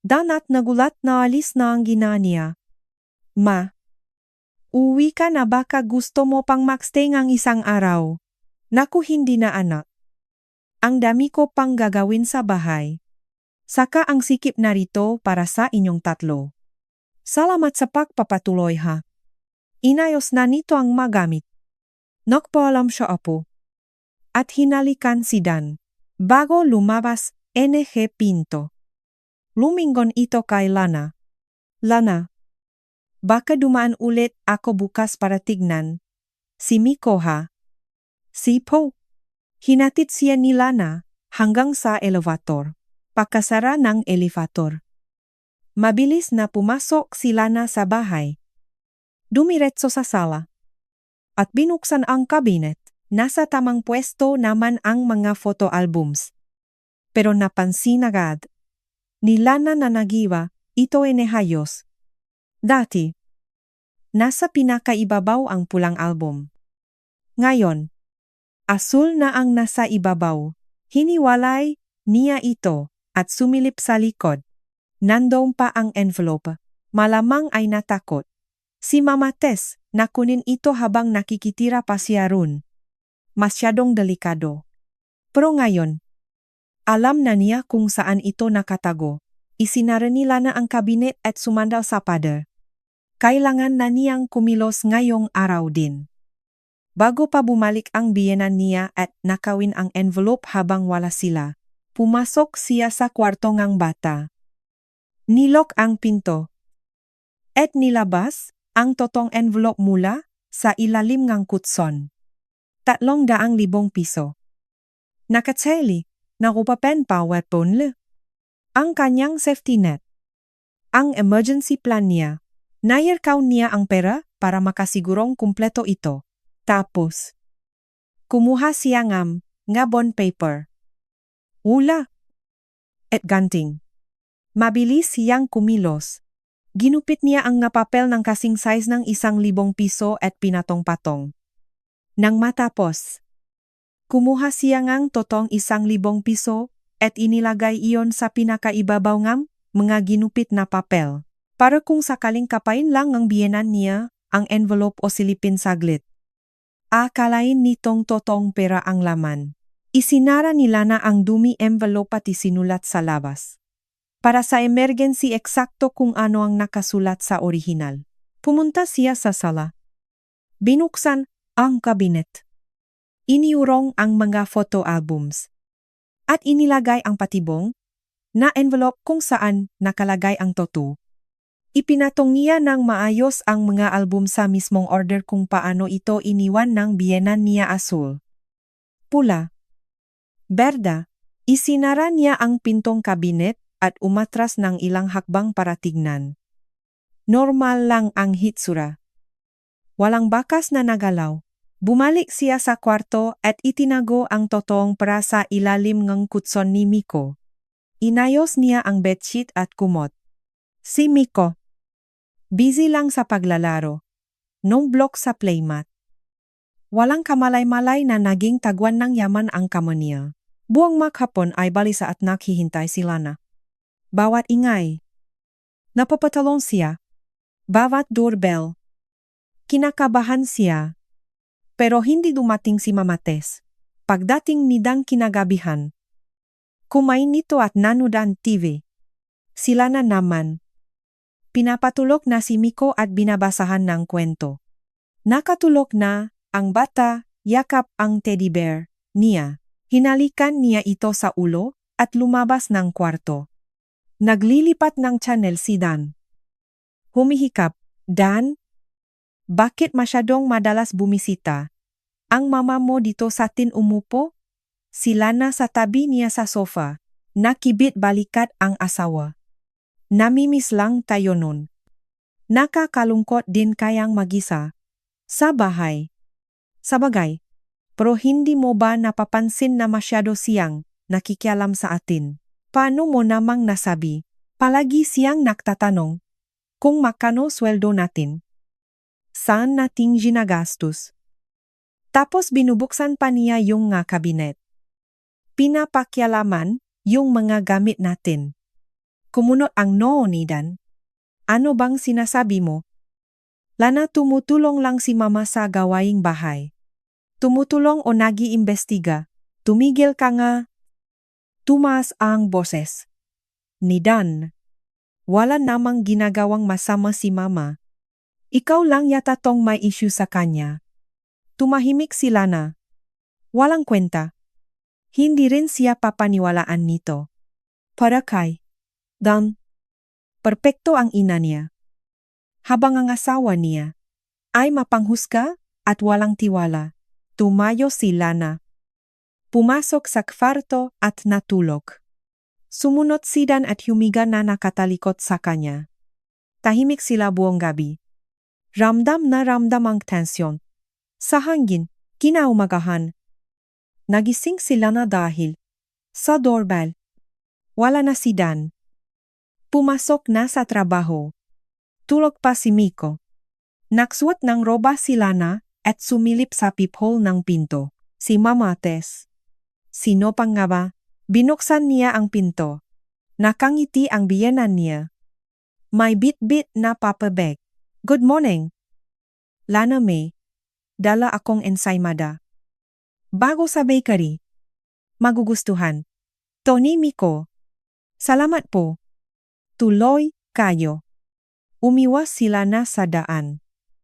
Dan at nagulat na alis na ang gina niya. Ma. Uwi ka na baka gusto mo pang magstay ng isang araw. Naku hindi na anak. Ang dami ko pang gagawin sa bahay. Saka ang sikip na rito para sa inyong tatlo. Salamat sa pagpapatuloy ha. Inayos na nito ang magamit. Nagpaalam siya apo. At hinalikan si Dan. Bago lumabas, NG pinto. Lumingon ito kay Lana. Lana, baka dumaan ulit ako bukas para tignan. Si Miko ha? Si Po. Hinatid siya ni Lana hanggang sa elevator. Pakasara ng elevator. Mabilis na pumasok si Lana sa bahay. Dumiretso sa sala. At binuksan ang kabinet. Nasa tamang pwesto naman ang mga photo albums. Pero napansin agad ni Lana na nagiwa, ito inehayos. Dati, nasa pinakaibabaw ang pulang album. Ngayon, asul na ang nasa ibabaw. Hiniwalay niya ito at sumilip sa likod. Nandoon pa ang envelope. Malamang ay natakot. Si Mama Tess na kunin ito habang nakikitira pa siya ron. Masyadong delikado. Pero ngayon, alam na niya kung saan ito nakatago. Isinara ni Lana ang kabinet at sumandal sa pader. Kailangan na niyang kumilos ngayong araw din. Bago pa bumalik ang biyenan niya at nakawin ang envelope habang wala sila, pumasok siya sa kwarto ng bata. Nilok ang pinto. At nilabas ang totong envelope mula sa ilalim ng kutson. 300,000 piso. Nakatseli, nakupapen pa weapon le. Ang kanyang safety net. ang emergency plan niya. Nayarkaw niya ang pera para makasigurong kumpleto ito. Tapos, kumuha siya nga bond paper. Ula. At ganting. Mabilis siyang kumilos. Ginupit niya ang nga papel ng kasing size ng 1,000 piso at pinatong-patong. Nang matapos, kumuha siya ngang totong 1,000 piso at inilagay iyon sa pinakaibabaw ng mga ginupit na papel. Para kung sakaling kapain lang ng biyenan niya ang envelope o silipin saglit. Akalain nitong totong pera ang laman. Isinara ni Lana ang dumi envelope at isinulat sa labas. Para sa emergency eksakto kung ano ang nakasulat sa orihinal. Pumunta siya sa sala. Binuksan ang kabinet. Iniurong ang mga photo albums. At inilagay ang patibong na envelope kung saan nakalagay ang toto. Ipinatong niya ng maayos ang mga album sa mismong order kung paano ito iniwan ng biyenan niya asul. Pula. Berda. Isinara niya ang pintong kabinet at umatras ng ilang hakbang para tignan. Normal lang ang hitsura. Walang bakas na nagalaw. Bumalik siya sa kwarto at itinago ang totoong pera sa ilalim ng kutson ni Miko. Inayos niya ang bedsheet at kumot. Si Miko. Busy lang sa paglalaro. No block sa playmat. Walang kamalay-malay na naging tagwan ng yaman ang kamo niya. Buong maghapon ay balisa at naghihintay si Lana. Bawat ingay. Napapatalon siya. Bawat doorbell. Kinakabahan siya. Pero hindi dumating si Mama Tess. Pagdating nidang kinagabihan. Kumain nito at nanood TV. Sila na naman. Pinapatulog na si Miko at binabasahan ng kwento. Nakatulog na ang bata, yakap ang teddy bear niya. Hinalikan niya ito sa ulo at lumabas ng kwarto. Naglilipat ng channel si Dan. Humihikap, Dan? Bakit masyadong madalas bumisita? Ang mama mo dito sa atin umupo? Si Lana sa tabi niya sa sofa. Nakibit balikat ang asawa. Namimiss lang tayo nun. Nakakalungkot din kayang mag-isa. Sa bahay. Sabagay, pero hindi mo ba napapansin na masyado siyang nakikialam sa atin? Paano mo namang nasabi? Palagi siyang nagtatanong kung makano sweldo natin. Saan nating ginagastos? Tapos binubuksan pa niya yung nga kabinet. Pinapakialaman yung mga gamit natin. Kumunot ang noo ni Dan. Ano bang sinasabi mo? Lana, tumutulong lang si Mama sa gawaing bahay. Tumutulong o nag-iimbestiga. Tumigil ka nga. Tumaas ang boses ni Dan. Wala namang ginagawang masama si Mama. Ikaw lang yata tong may issue sa kanya. Tumahimik si Lana. Walang kwenta. Hindi rin siya papaniwalaan nito. Para kay Dan. Perpekto ang ina niya. Habang ang asawa niya ay mapanghusga at walang tiwala, tumayo si Lana. Pumasok sa kwarto at natulog. Sumunod si Dan at humiga na nakatalikot sa kanya. Tahimik sila buong gabi. Ramdam na ramdam ang tensyon. Sa hangin, kinaumagahan. Nagising si Lana dahil sa doorbell. Wala na si Dan. Pumasok na sa trabaho. Tulog pa si Miko. Naksuot ng roba si Lana at sumilip sa peephole ng pinto. Si Mama Tess. Sino pang nga ba? Binuksan niya ang pinto. Nakangiti ang biyenan niya. May bit-bit na papabag. Good morning. Lana May. Dala akong ensaymada. Bago sa bakery. Magugustuhan. Tony Miko. Salamat po. Tuloy kayo. Umiwas sila na sa daan.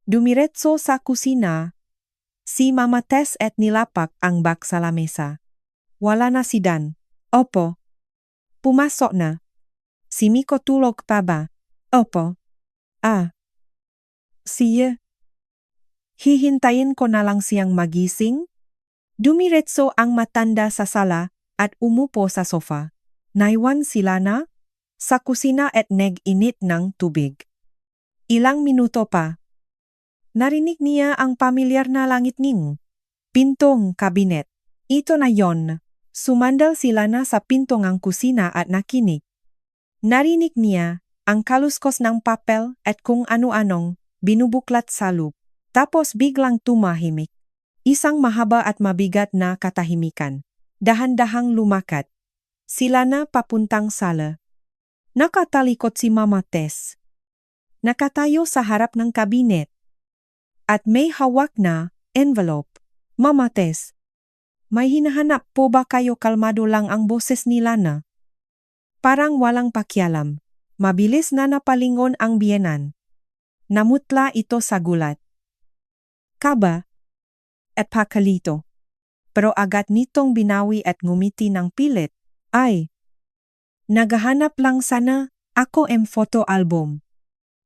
Dumiretso sa kusina. Si Mama Tess at nilapak ang bag sa lamesa. Wala na si Dan. Opo. Pumasok na. Si Miko tulog pa ba? Opo. Siya. Hihintayin ko na lang siyang magising. Dumiretso ang matanda sa sala at umupo sa sofa. Naiwan si Lana? sa kusina at nag-init ng tubig. Ilang minuto pa, narinig niya ang pamilyar na langit-ning pintong kabinet. Ito na yon. Sumandal sila na sa pinto ng kusina at nakinig. Narinig niya ang kaluskos ng papel at kung ano-anong binubuklat sa loop. Tapos biglang tumahimik. Isang mahaba at mabigat na katahimikan. Dahan-dahang lumakat. Sila na papuntang sala. Nakatalikod si Mama Tess. Nakatayo sa harap ng kabinet. At may hawak na envelope. Mama Tess, may hinahanap po ba kayo? Kalmado lang ang boses ni Lana. Parang walang pakialam. Mabilis na napalingon ang biyenan. Namutla ito sa gulat. Kaba at pakalito. Pero agad nitong binawi at ngumiti ng pilit. Ay, naghahanap lang sana ako photo album.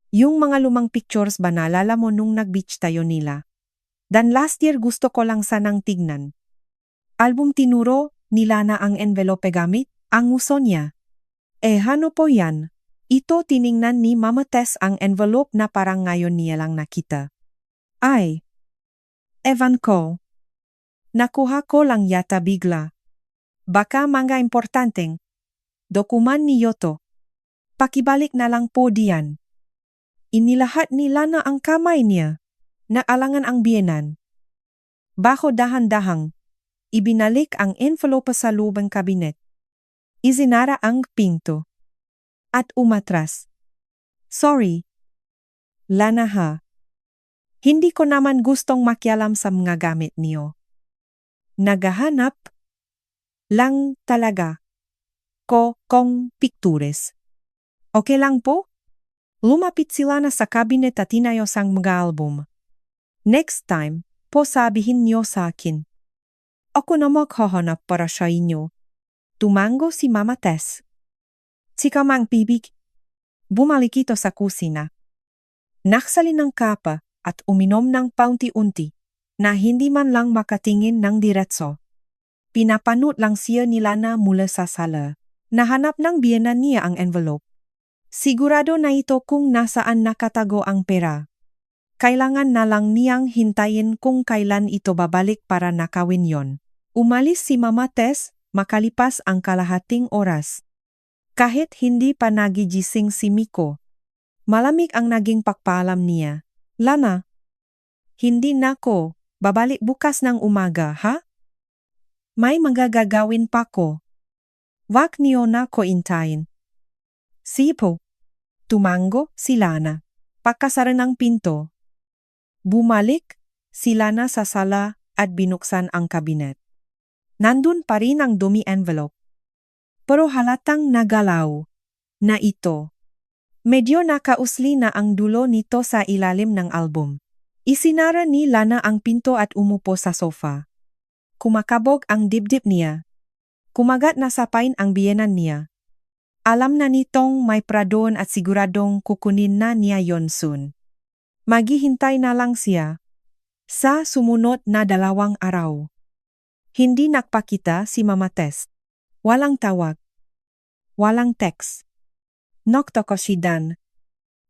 Yung mga lumang pictures ba naalala mo nung nag-beach tayo nila? Dan last year gusto ko lang sanang tignan. Album tinuro nila na ang envelope gamit, ang uso niya. Ano po yan? Ito tiningnan ni Mama Tess ang envelope na parang ngayon niya lang nakita. Ay, ewan ko. Nakuha ko lang yata bigla. Baka mga importanteng dokuman ni Yoto. Pakibalik na lang po diyan. Inilahat nila na ang kamay niya. Naalangan ang biyenan. Baho dahan-dahang. Ibinalik ang envelope sa lubang kabinet. Isinara ang pinto. At umatras. Sorry. Lana ha. Hindi ko naman gustong makialam sa mga gamit niyo. Naghahanap lang talaga ko kong pictures. Okay lang po? Lumapit sila na sa kabinet at tinayos ang mga album. Next time, po sabihin niyo sa akin. Ako na maghahanap para sa inyo. Tumango si Mama Tess. Si Kamang Pibig. Bumalik ito sa kusina. Naksali ng kapa at uminom ng paunti-unti na hindi man lang makatingin ng diretso. Pinapanot lang siya ni Lana mula sa sala. Nahanap ng biyenan niya ang envelope. Sigurado na ito kung nasaan nakatago ang pera. Kailangan na lang niyang hintayin kung kailan ito babalik para nakawin yon. Umalis si Mama Tess makalipas ang kalahating oras. Kahit hindi pa nagigising si Miko. Malamig ang naging pagpaalam niya. Lana, hindi na ko babalik bukas ng umaga, ha? May magagagawin pa ko. Wag niyo na ko intayin. Sipo. Tumango si Lana. Pagkasara ng pinto. Bumalik si Lana sa sala at binuksan ang kabinet. Nandun pa rin ang dumi envelope. Pero halatang nagalaw na ito. Medyo nakausli na ang dulo nito sa ilalim ng album. Isinara ni Lana ang pinto at umupo sa sofa. Kumakabog ang dibdib niya. Kumagat na sapain ang biyenan niya. Alam na nitong may pradon at siguradong kukunin na niya yon soon. Maghihintay na lang siya sa sumunod na 2 araw. Hindi nagpakita si Mama Tess. Walang tawag. Walang text. Nokto ko si Dan.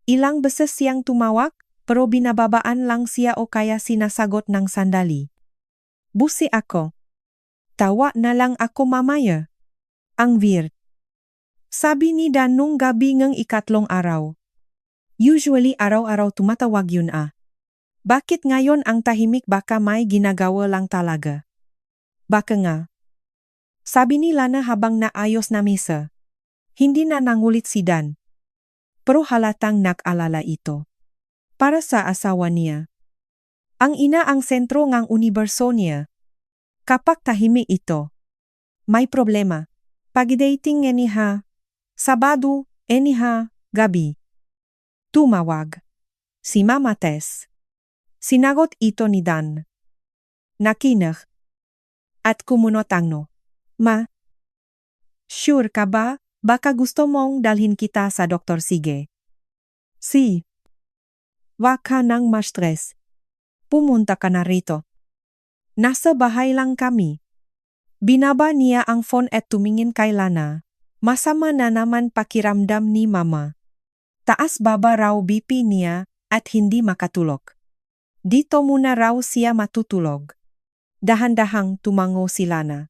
Ilang beses siyang tumawag, pero binababaan lang siya o kaya sinasagot ng sandali. Busi ako. Tawa na lang ako mamaya. Ang weird. Sabi ni Dan nung gabi ng 3 araw. Usually araw-araw tumatawag yun ah. Bakit ngayon ang tahimik? Baka may ginagawa lang talaga. Baka nga. Sabi ni Lana habang naayos na mesa. Hindi na nangulit si Dan. Pero halatang nag-alala ito. Para sa asawa niya. Ang ina ang sentro ng universo niya. Kapag tahimik ito, may problema. Pag-dating eniha, Sabado, eniha, gabi. Tumawag. Si Mama Tess. Sinagot ito ni Dan. Nakinig. At kumunot ang no. Ma, sure ka ba? Baka gusto mong dalhin kita sa Dr. Sige. Si. Wag ka nang ma-stress. Pumunta ka na rito. Nasa bahay lang kami. Binaba niya ang phone at tumingin kay Lana. Masama na naman pakiramdam ni Mama. Taas baba raw BP niya at hindi makatulog. Dito muna raw siya matutulog. Dahan-dahang tumango si Lana.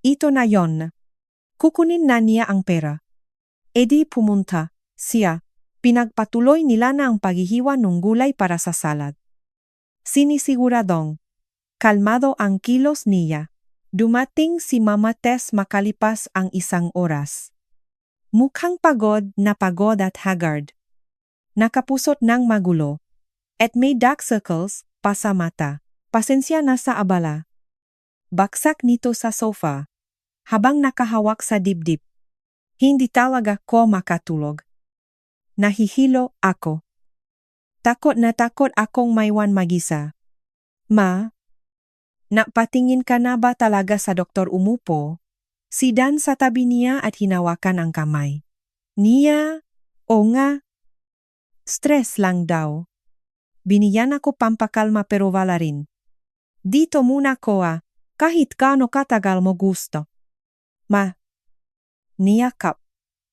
Ito na yon. Kukunin na niya ang pera. Edi pumunta siya. Pinagpatuloy ni Lana ang paghihiwa ng gulay para sa salad. Sinisiguradong kalmado ang kilos niya. Dumating si Mama Tess makalipas ang 1 oras. Mukhang pagod at haggard. Nakapusot ng magulo. At may dark circles pa sa mata. Pasensya na sa abala. Baksak nito sa sofa. Habang nakahawak sa dibdib. Hindi talaga ko makatulog. Nahihilo ako. Takot na takot akong maiwan mag-isa. Ma, napatingin ka na ba talaga sa Doktor Umupo? Si Dan sa tabi niya at hinawakan ang kamay. Niya, o nga. Stress lang daw. Binigyan ako pampakalma pero wala rin. Dito muna ko kahit kano katagal mo gusto. Ma, niyakap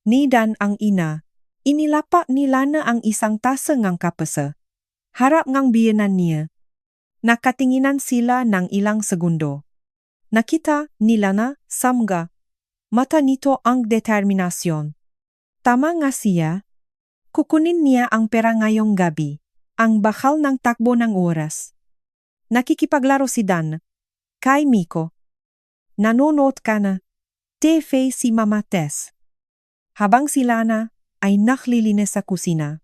ni Dan ang ina. Inilapa ni Lana ang 1 tasa ngang kapasa. Harap ngang biyenan niya. Nakatinginan sila ng ilang segundo. Nakita ni Lana samga. Mata nito ang determinasyon. Tama nga siya. Kukunin niya ang pera ngayong gabi. Ang bakal ng takbo ng oras. Nakikipaglaro si Dan. Kay Miko. Nanonood ka na. TV si Mama Tess. Habang si Lana ay naklilinis sa kusina.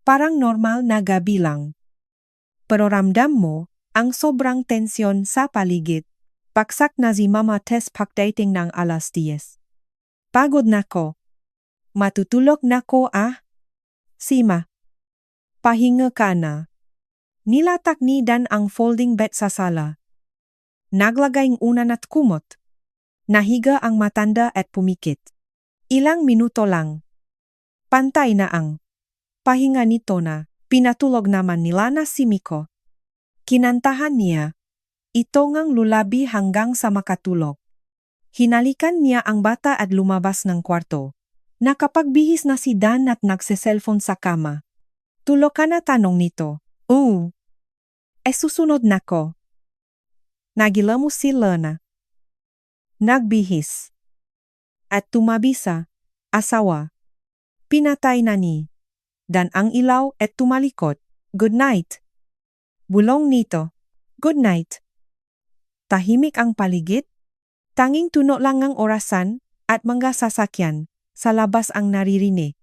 Parang normal na gabi lang. Pero ramdam mo ang sobrang tensyon sa paligid. Paksak na si Mama Tess pagdating ng 10:00. Pagod na ko. Matutulog na ko Sima. Pahinga ka na. Nilatak ni Dan ang folding bed sa sala. Naglagay ng unan at kumot. Nahiga ang matanda at pumikit. Ilang minuto lang. Pantay na ang pahinga nito na pinatulog naman ni Lana si Miko. Kinantahan niya. Ito ngang lulabi hanggang sa makatulog. Hinalikan niya ang bata at lumabas ng kwarto. Nakapagbihis na si Dan at nagse-cellphone sa kama. Tulog ka na tanong nito. Oo. Susunod na ko. Nagilamo si Lana. Nagbihis. At tumabi sa asawa. Pinatay na ni Dan ang ilaw at tumalikot. Good night. Bulong nito. Good night. Tahimik ang paligid. Tanging tuno lang ang orasan at mga sasakyan sa labas ang naririnig.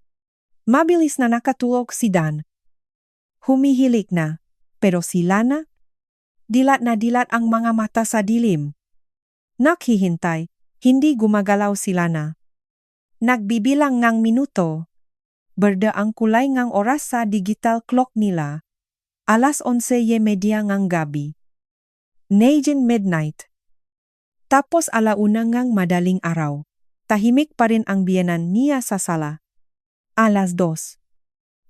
Mabilis na nakatulog si Dan. Humihilik na, pero si Lana, dilat na dilat ang mga mata sa dilim. Naghihintay, hindi gumagalaw si Lana. Nagbibilang ngang minuto. Berda ang kulay ngang oras sa digital clock nila. 11:30 ngang gabi. Naging midnight. Tapos 1:00 ngang madaling araw. Tahimik pa rin ang biyenan niya sa sala. 2:00.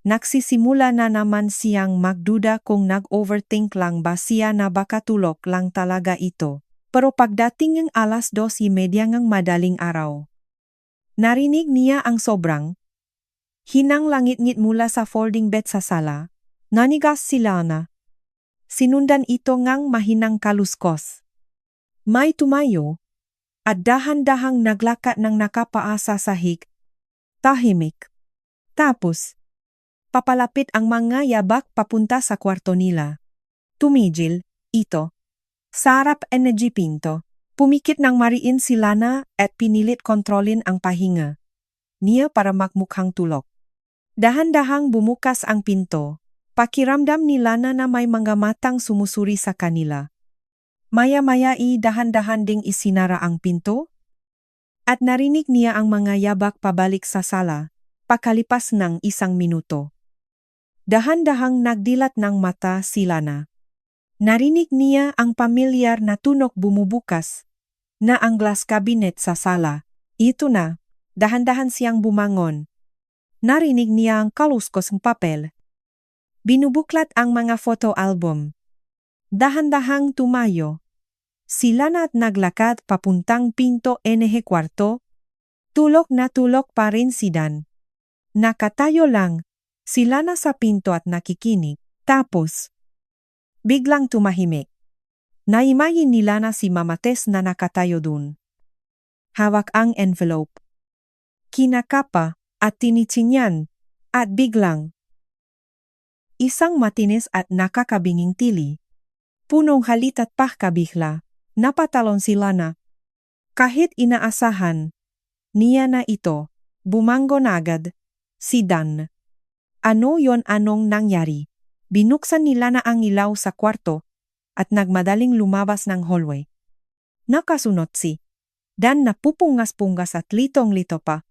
Nagsisimula na naman siyang magduda kung nag-overthink lang ba siya na baka tulog lang talaga ito. Pero pagdating ng 2:30 ngang madaling araw, narinig niya ang sobrang hinang langit-ngit mula sa folding bed sa sala. Nanigas si Lana. Sinundan ito ngang mahinang kaluskos. May tumayo at dahan-dahang naglakad ng nakapaa sa sahig. Tahimik. Tapos, papalapit ang mga yabak papunta sa kwarto nila. Tumigil, ito. Sa harap energy pinto. Pumikit ng mariin si Lana at pinilit kontrolin ang pahinga niya para magmukhang tulog. Dahan-dahang bumukas ang pinto. Pakiramdam ni Lana na may mga matang sumusuri sa kanila. Maya-maya dahan-dahan ding isinara ang pinto. At narinig niya ang mga yabak pabalik sa sala, pakalipas ng 1 minuto. Dahan-dahang nagdilat ng mata si Lana. Narinig niya ang pamilyar na tunog bumubukas na ang glass cabinet sa sala. Ito na, dahan-dahan siyang bumangon. Narinig niya ang kaluskos ng papel. Binubuklat ang mga photo album. Dahan-dahang tumayo. Si Lana at naglakad papuntang pinto NH kwarto. Tulog na tulog pa rin si Dan. Nakatayo lang, sila na sa pinto at nakikinig. Tapos, biglang tumahimik. Naimayin nila na si Mama Tess na nakatayo dun. Hawak ang envelope. Kinakapa at tinitingnan at biglang. Isang matinis at nakakabinging tili. Punong halit at pahkabihla, napatalon si Lana. Kahit inaasahan niya na ito, bumangon agad si Dan. Ano yon anong nangyari? Binuksan ni Lana ang ilaw sa kwarto at nagmadaling lumabas ng hallway. Nakasunod si Dan na pupungas-pungas at litong-lito pa.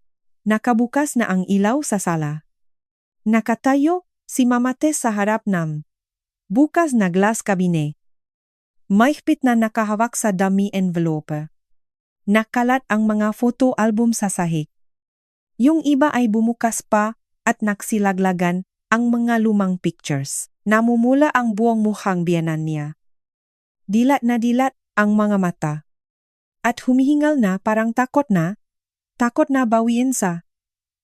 Nakabukas na ang ilaw sa sala. Nakatayo si Mama Tess sa harap ng bukas na glass cabinet. Mahigpit na nakahawak sa dummy envelope. Nakalat ang mga photo album sa sahig. Yung iba ay bumukas pa at naksilaglagan ang mga lumang pictures. Namumula ang buong mukhang biyanan niya. Dilat na dilat ang mga mata. At humihingal na parang takot na bawiin sa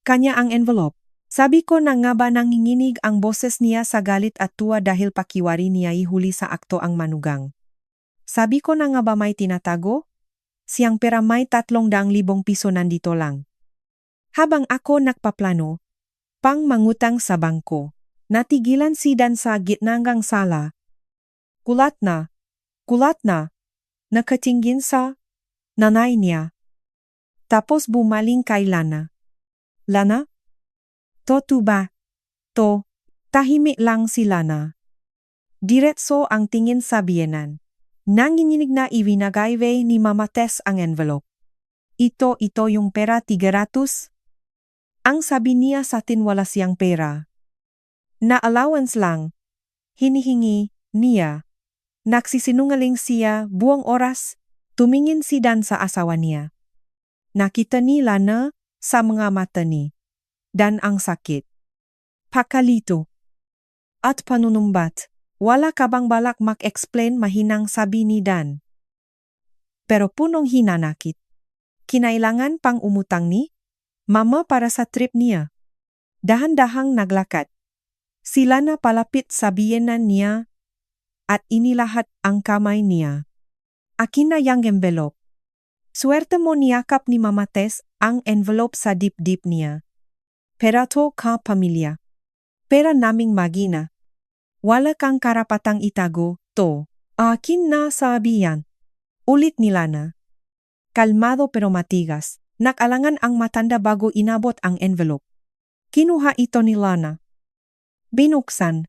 kanya ang envelope. Sabi ko na nga ba nanginginig ang boses niya sa galit at tuwa dahil pakiwari niya ihuli sa akto ang manugang. Sabi ko na nga ba may tinatago? Siyang pera may 300,000 piso nandito lang. Habang ako nagpaplano, pang mangutang sa bangko, natigilan si Dan sa gitnang sala. Kulat na, nakatingin sa nanay niya. Tapos bumaling kay Lana. Lana? To ba? To, tahimik lang si Lana. Diretso ang tingin sa biyenan. Nanginginig na ivinagayve ni Mama Tess ang envelope. Ito yung pera 300? Ang sabi niya sa atin wala siyang pera. Na allowance lang. Hinihingi niya. Nagsisinungaling siya buong oras. Tumingin si Dan sa asawa niya. Nakita ni Lana sa mga mata ni Dan ang sakit. Pakalito. At panunumbat. Wala ka bang balak mag-explain mahinang sabi ni Dan. Pero punong hinanakit. Kinailangan pang umutang ni Mama para sa trip niya. Dahan-dahang naglakad. Sila na palapit sa biyenan niya at inilahat ang kamay niya. Akin na yang envelope. Swerte mo niyakap ni Mama Tess ang envelope sa dip-dip niya. Pera to ka pamilya. Pera naming magina. Wala kang karapatang itago, to. Akin na sabi yan. Ulit ni Lana. Kalmado pero matigas. Nakalangan ang matanda bago inabot ang envelope. Kinuha ito ni Lana. Binuksan.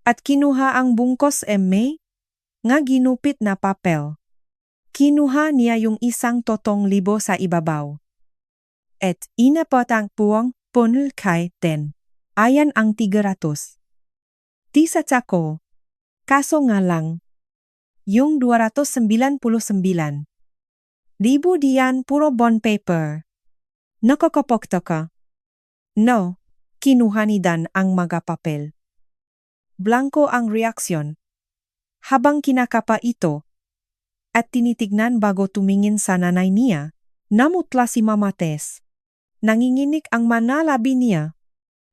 At kinuha ang bungkos nga ginupit na papel. Kinuha niya yung 100,000 sa ibabaw. At inapot ang puwang punl kay Den. Ayan ang 300. Di sa tsako. Kaso nga lang. Yung 299. Libo diyan puro bond paper. Nakakapokto ka. No. Kinuha ni Dan ang mga papel. Blanco ang reaksyon. Habang kinakapa ito, at tinitignan bago tumingin sa nanay niya, namutla si Mama Tess. Nanginginig ang manalabi niya.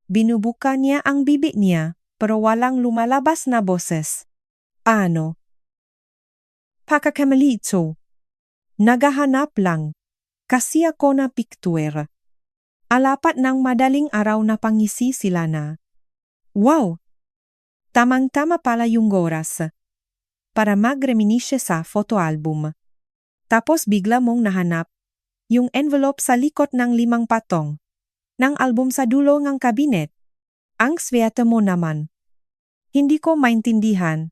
Binubuka niya ang bibig niya, pero walang lumalabas na boses. Ano? Pakakamalito. Nagahanap lang. Kasi ako na picture. Alapat ng madaling araw na pangisi sila na. Wow! Tamang-tama pala yung oras. Para mag-reminisce sa photo album. Tapos bigla mong nahanap yung envelope sa likod ng 5 patong ng album sa dulo ng kabinet. Ang swerte mo naman. Hindi ko maintindihan.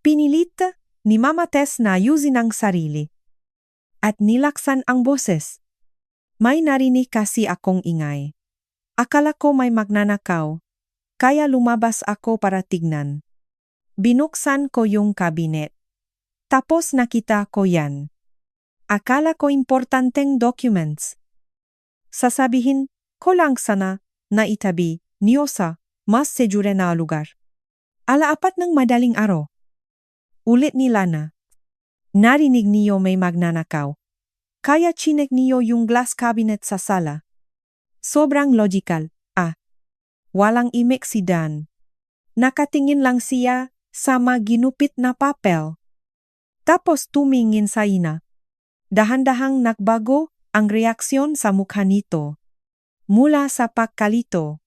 Pinilit ni Mama Tess na ayusin ang sarili. At nilaksan ang boses. May narinig kasi akong ingay. Akala ko may magnanakaw. Kaya lumabas ako para tignan. Binuksan ko yung kabinet. Tapos nakita ko yan. Akala ko importanteng documents. Sasabihin ko lang sana na itabi niyo sa mas sejure na lugar. Alaapat ng madaling araw. Ulit ni Lana. Narinig niyo may magnanakaw. Kaya chinek niyo yung glass cabinet sa sala. Sobrang logical. Walang imik si Dan. Nakatingin lang siya sa ginupit na papel. Tapos tumingin sa ina. Dahan-dahang nagbago ang reaksyon sa mukha nito. Mula sa pagkalito.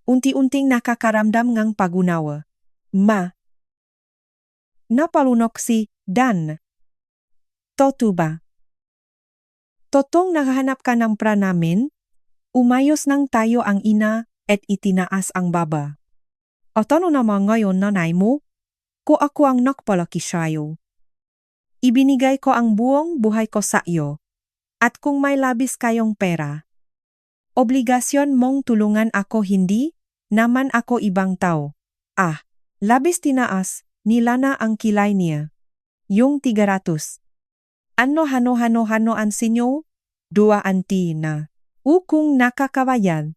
Unti-unting nakakaramdam ng pagunawa. Napalunok si Dan. Totoo ba? Totong nakahanap ka ng pra namin? Umayos nang tayo ang ina at itinaas ang baba. At ano naman ngayon nanay mo? Ko ako ang nakpalaki sa'yo. Ibinigay ko ang buong buhay ko sa iyo. At kung may labis kayong pera, obligasyon mong tulungan ako hindi naman ako ibang tao. Labis tinaas nila na ang kilay niya. Yung 300. Ano an sinyo? 2 na. Kung nakakabayad,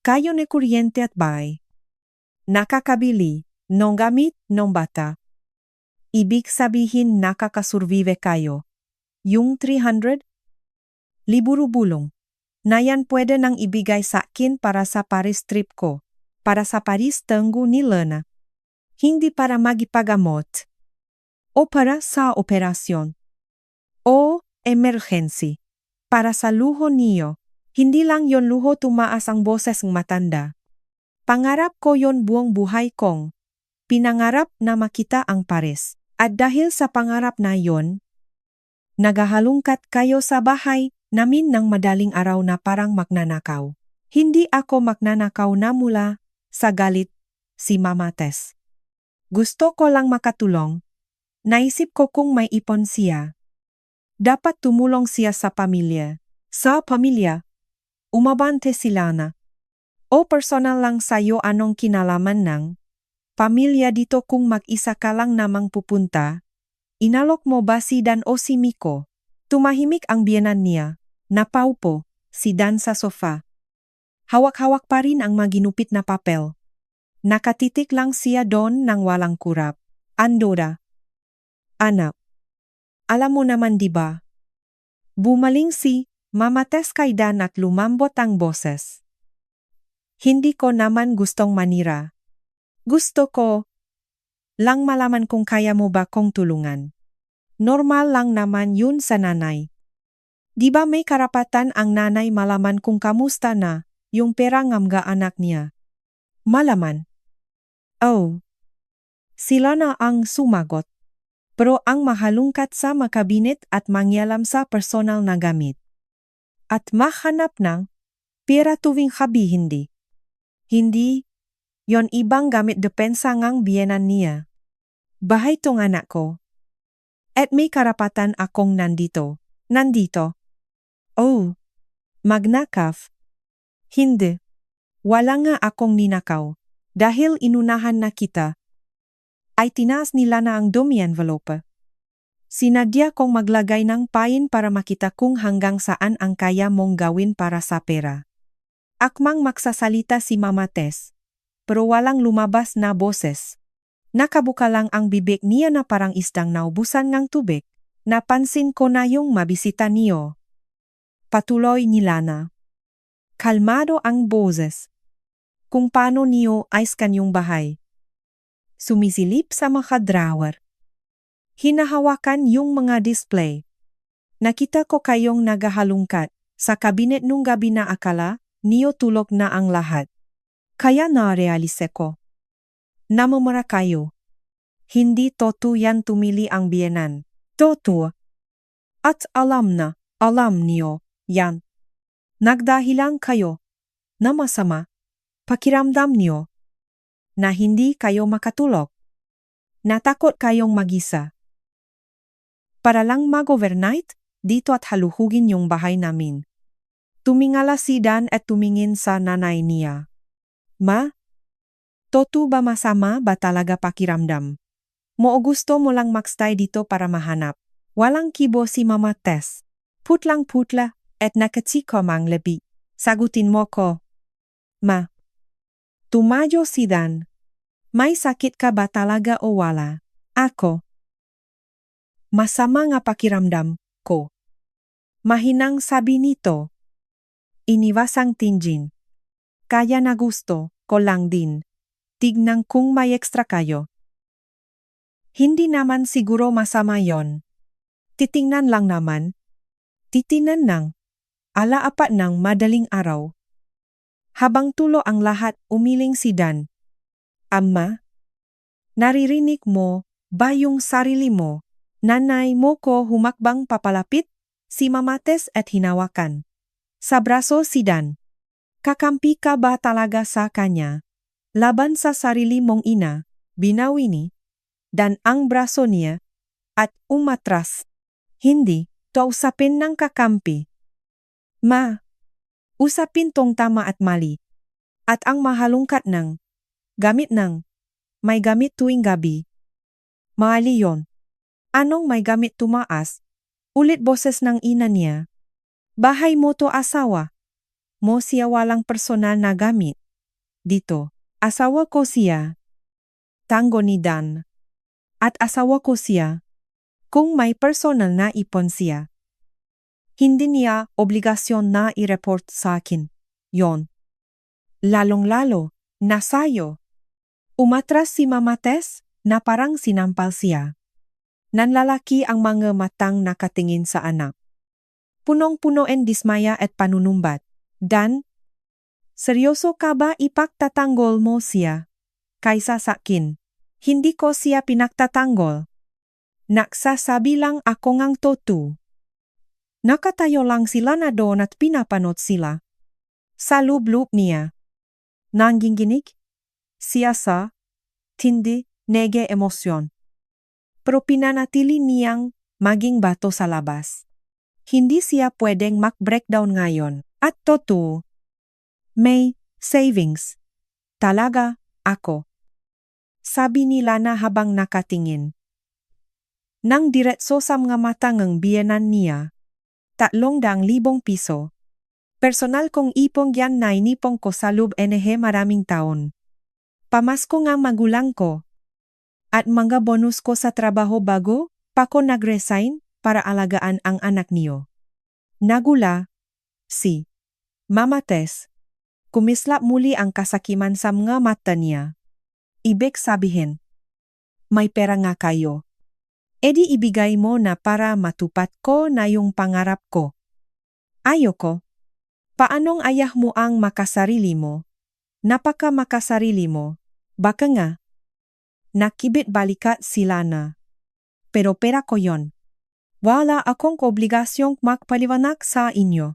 kayo ni kuryente at bay. Nakakabili, nong gamit, nong bata. Ibig sabihin nakakasurvive kayo. Yung 300? Liburo bulong. Na yan pwede nang ibigay sa akin para sa Paris trip ko. Para sa Paris tanggo ni Lena. Hindi para magipagamot. O para sa operasyon. O emergency. Para sa luho niyo. Hindi lang yon luho tumaas ang boses ng matanda. Pangarap ko yon buong buhay kong. Pinangarap na makita ang Paris. At dahil sa pangarap na yon, nagahalungkat kayo sa bahay namin ng madaling araw na parang magnanakaw. Hindi ako magnanakaw na mula sa galit si Mama Tess. Gusto ko lang makatulong. Naisip ko kung may ipon siya. Dapat tumulong siya sa pamilya. Sa pamilya, umabante sila na. O personal lang sa'yo anong kinalaman ng pamilya dito kung mag-isa ka lang namang pupunta? Inalok mo ba si Dan o si Miko? Tumahimik ang biyenan niya. Napaupo, si Dan sa sofa. Hawak-hawak pa rin ang maginupit na papel. Nakatitik lang siya doon nang walang kurap. Andora. Anak. Alam mo naman diba? Bumaling si Mama Tess kay Dan at lumambot ang boses. Hindi ko naman gustong manira. Gusto ko lang malaman kung kaya mo ba kong tulungan. Normal lang naman yun sa nanay. Di ba may karapatan ang nanay malaman kung kamusta na yung pera ng mga anak niya? Malaman. Sila na ang sumagot. Pero ang mahalungkat sa makabinet at mangyalam sa personal na gamit. At mahanap ng pera tuwing habi hindi. Hindi, yon ibang gamit depensa ngang biyenan niya. Bahay tong anak ko. At may karapatan akong nandito. Magnakaf. Hindi. Wala nga akong ninakaw. Dahil inunahan na kita. Ay tinaas nila na ang dumi envelope. Sinadya kong maglagay ng pain para makita kung hanggang saan ang kaya mong gawin para sa pera. Akmang magsasalita si Mama Tess, pero walang lumabas na boses. Nakabuka lang ang bibig niya na parang isdang naubusan ng tubig. Napansin ko na yung mabisita niyo. Patuloy ni Lana. Kalmado ang boses. Kung paano niyo ayos kanyong bahay. Sumisilip sa mga drawer. Hinahawakan yung mga display. Nakita ko kayong nagahalungkat. Sa kabinet nung gabi na akala, niyo tulog na ang lahat. Kaya na-realise ko. Namumura kayo. Hindi totoo yan tumili ang biyenan. Totoo. At alam niyo, yan. Nagdahilan kayo na masama. Pakiramdam niyo na hindi kayo makatulog. Natakot kayong mag-isa. Para lang mag-overnight, dito at haluhugin yung bahay namin. Tumingala si Dan at tumingin sa nanay niya. Ma? Totoo ba masama ba talaga pakiramdam? Mo gusto mo lang magstay dito para mahanap. Walang kibo si Mama Tess. Putlang-putla at nakatsiko mang lebi. Sagutin mo ko. Ma. Tumayo si Dan. May sakit ka ba talaga o wala? Ako. Masama nga pakiramdam ko. Mahinang sabi nito. Iniwasang Tinjin. Kaya na gusto ko lang din. Tignan kung may extra kayo. Hindi naman siguro masama yon. Titingnan lang naman. Titinan nang. Ala-apat ng madaling araw. Habang tulo ang lahat umiling si Dan. Ama, naririnig mo ba yung sarili mo? Nanay mo ko humakbang papalapit, si Mamates at hinawakan. Sa braso si Dan. Kakampi ka ba talaga sa kanya? Laban sa sarili mong ina, binawi ni Dan ang braso niya at umatras. Hindi, to usapin ng kakampi. Ma, usapin tong tama at mali. At ang mahalungkat ng gamit ng may gamit tuwing gabi. Maali yon. Anong may gamit tumaas? Ulit boses ng ina niya. Bahay mo to asawa. Mo siya walang personal na gamit. Dito, asawa ko siya. Tango ni Dan. At asawa ko siya. Kung may personal na ipon siya. Hindi niya obligasyon na i-report sa akin. Yon. Lalong-lalo, nasayo. Umatras si Mamates na parang sinampal siya. Nanlalaki ang mga matang nakatingin sa anak. Punong-puno en dismaya at panunumbat. Dan, seryoso ka ba ipagtatanggol mo siya? Kaysa sa akin, hindi ko siya pinagtatanggol. Nagsasabi lang ako ngang totoo. Nakatayo lang sila na doon at pinapanot sila. Sa loob-loob niya. Nanginginig? Siya sa tindi, nege emosyon. Pero pinanatili niyang maging bato sa labas. Hindi siya pwedeng mag-breakdown ngayon. At totoo. May savings. Talaga, ako. Sabi ni Lana habang nakatingin. Nang diretso sa mga mata ng biyenan niya, 300,000 piso. Personal kong ipong yan na inipong ko sa loob maraming taon. Pamasko nga magulang ko. At mga bonus ko sa trabaho bago, pa ko nag-resign para alagaan ang anak niyo. Nagula, si Mamates. Kumislap muli ang kasakiman sa mga mata niya. Ibig sabihin, may pera nga kayo. Edi ibigay mo na para matupad ko na yung pangarap ko. Ayoko. Paanong ayah mo ang makasarili mo? Napaka makasarili mo. Baka nga. Nakibit balikat sila na. Pero pera ko yon. Wala akong obligasyong magpaliwanag sa inyo.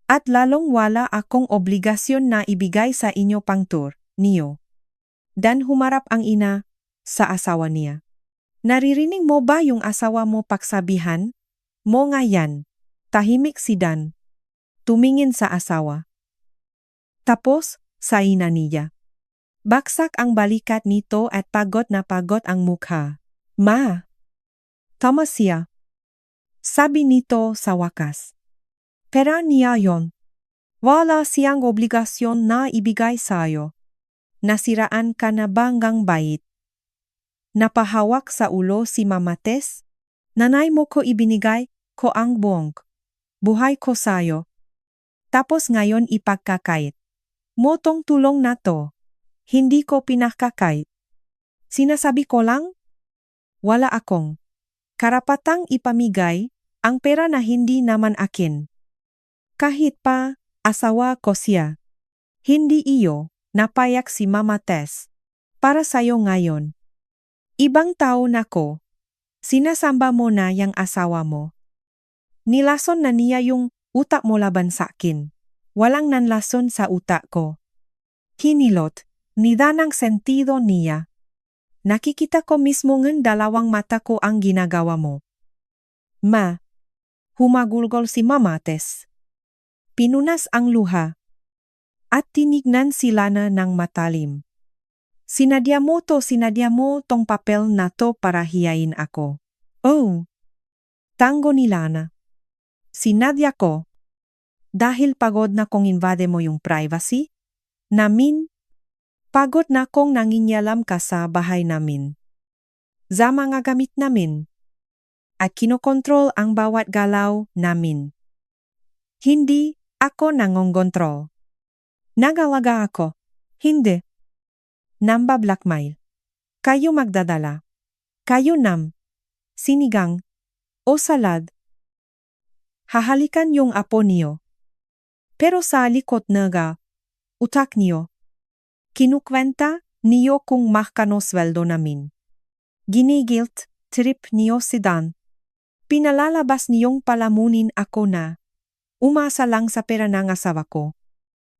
At lalong wala akong obligasyon na ibigay sa inyo pangtur, niyo. Dan humarap ang ina sa asawa niya. Naririnig mo ba yung asawa mo pagsabihan? Mo nga yan. Tahimik si Dan. Tumingin sa asawa. Tapos, sa ina niya. Baksak ang balikat nito at pagod na pagod ang mukha. Ma! Tama siya. Sabi nito sa wakas. Pera niya yon. Wala siyang obligasyon na ibigay sa'yo. Nasiraan ka na banggang bait. Napahawak sa ulo si Mamates. Nanay mo ko ibinigay ko ang buong buhay ko sa'yo. Tapos ngayon ipagkakait. Motong tulong na to. Hindi ko pinakakait. Sinasabi ko lang, wala akong karapatang ipamigay ang pera na hindi naman akin. Kahit pa asawa ko siya. Hindi iyo napayak si Mamates. Para sa'yo ngayon. Ibang tao na ko. Sinasamba mo na yung asawa mo. Nilason na niya yung utak mo laban sa akin. Walang nanlason sa utak ko. Hinilot, nidanang sentido niya. Nakikita ko mismo ng dalawang mata ko ang ginagawa mo. Ma, humagulgol si Mamates. Pinunas ang luha. At tinignan si Lana ng matalim. Sinadya mo tong papel na to para hiyain ako. Oh! Tango ni Lana. Sinadya ko. Dahil pagod na kong invade mo yung privacy? Namin? Pagod na kong nanginyalam ka sa bahay namin. Sa mga gamit namin. at kinokontrol ang bawat galaw namin. Hindi ako nangongontrol. Nagalaga ako. Hindi. Namba blackmail. Kayo magdadala. Kayo sinigang, o salad. Hahalikan yung apo niyo. Pero sa likod naga, utak niyo. Kinukwenta niyo kung mahkano sweldo namin. Ginigilt trip niyo si Dan. Pinalalabas niyong palamunin ako na umasa lang sa pera ng asawa ko.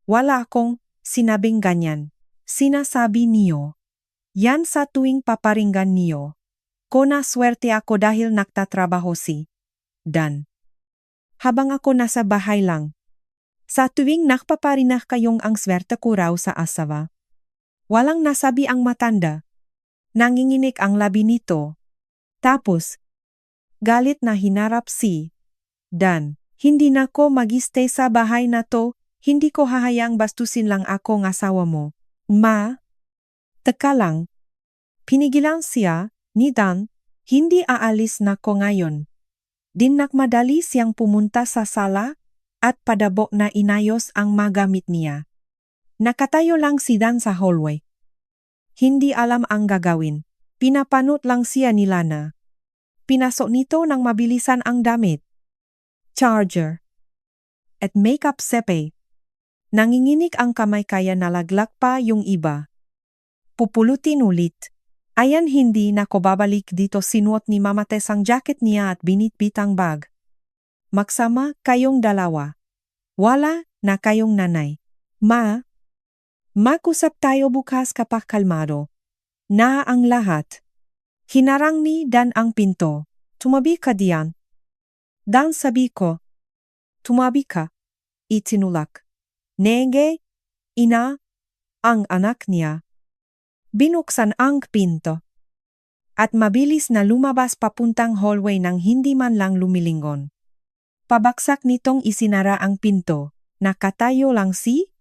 Wala akong sinabing ganyan. Sinasabi niyo. Yan sa tuwing paparinggan niyo. Ko na swerte ako dahil nagtatrabaho si Dan. Habang ako nasa bahay lang. Sa tuwing nakpaparinah kayong ang swerte ko raw sa asawa. Walang nasabi ang matanda. Nanginginig ang labi nito. Tapos, galit na hinarap si Dan. Hindi na ko mag-stay sa bahay na to. Hindi ko hahayang bastusin lang ako ng asawa mo. Ma? Teka lang. Pinigilan siya ni Dan. Hindi aalis na ko ngayon. Dinakmadali siyang pumunta sa sala at padabok na inayos ang magamit niya. Nakatayo lang si Dan sa hallway. Hindi alam ang gagawin. Pinapanot lang siya ni Lana. Pinasok nito ng mabilisan ang damit. Charger. At makeup sepe. Nanginginig ang kamay kaya nalaglag pa yung iba. Pupulutin ulit. Ayan hindi na ko babalik dito sinuot ni Mama Tess ang jacket niya at binitbit ang bag. Magsama kayong dalawa. Wala na kayong nanay. Ma? Mag-usap tayo bukas kapag kalmado. Na ang lahat. Hinarang ni Dan ang pinto. Tumabi ka diyan. Dan sabi ko. Tumabi ka. Itinulak. Nege, ina, ang anak niya. Binuksan ang pinto. At mabilis na lumabas papuntang hallway nang hindi man lang lumilingon. Pabaksak nitong isinara ang pinto. Nakatayo lang si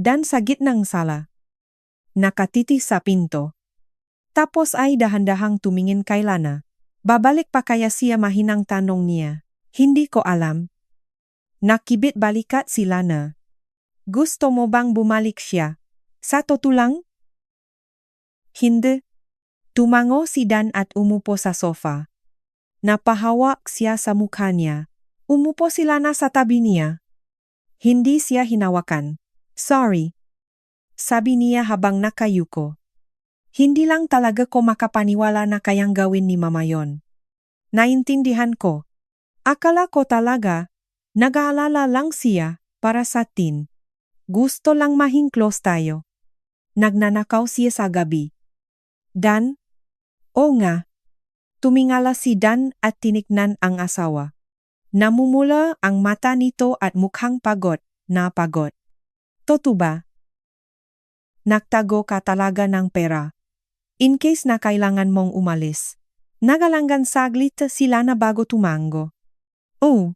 Dan sa gitnang sala. Nakatiti sa pinto. Tapos ay dahan-dahang tumingin kay Lana. Babalik pa kaya siya mahinang tanong niya. Hindi ko alam. Nakibit balikat si Lana. Gusto mo bang bumalik siya? Sa totoo lang? Hindi. Tumango si Dan at umupo sa sofa. Napahawak siya sa mukha niya. Umupo si Lana sa tabi niya. Hindi siya hinawakan. Sorry. Sabi niya habang nakayuko. Hindi lang talaga ko makapaniwala na kayang gawin ni Mama yon. Naintindihan ko. Akala ko talaga, nag-aalala lang siya para sa atin. Gusto lang mahing close tayo. Nagnanakaw siya sa gabi. Dan? O nga. Tumingala si Dan at tinignan ang asawa. Namumula ang mata nito at mukhang pagod na pagod. Totoo ba? Nagtago ka talaga ng pera. In case na kailangan mong umalis. Nagalanggan saglit sila na bago tumango. Oh.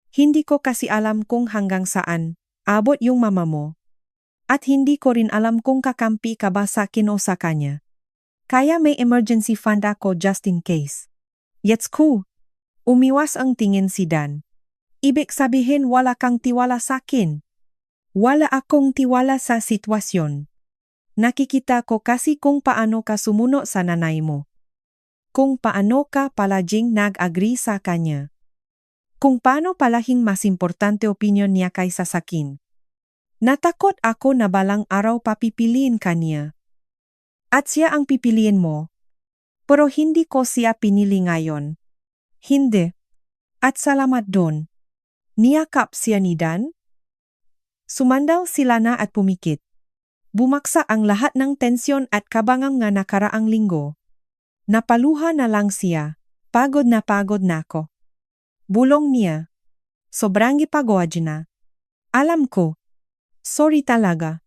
Hindi ko kasi alam kung hanggang saan abot yung mama mo. At hindi ko rin alam kung kakampi ka ba sa akin o sa kanya. Kaya may emergency fund ako just in case. Yets ko. Umiwas ang tingin si Dan. Ibig sabihin wala kang tiwala sa akin. Wala akong tiwala sa sitwasyon. Nakikita ko kasi kung paano ka sumuno sa nanay mo. Kung paano ka palaging nag-agree sa kanya. Kung paano palahing mas importante opinyon niya kaysa sakin. Natakot ako na balang araw papipiliin ka niya. At siya ang pipiliin mo. Pero hindi ko siya pinili ngayon. Hindi. At salamat doon. Niyakap siya ni Dan. Sumandal sila na at pumikit. Bumaksa ang lahat ng tensyon at kabangang nga nakaraang linggo. Napaluha na lang siya. Pagod na ako. Bulong niya. Sobrang ipagod na. Alam ko. Sorry talaga.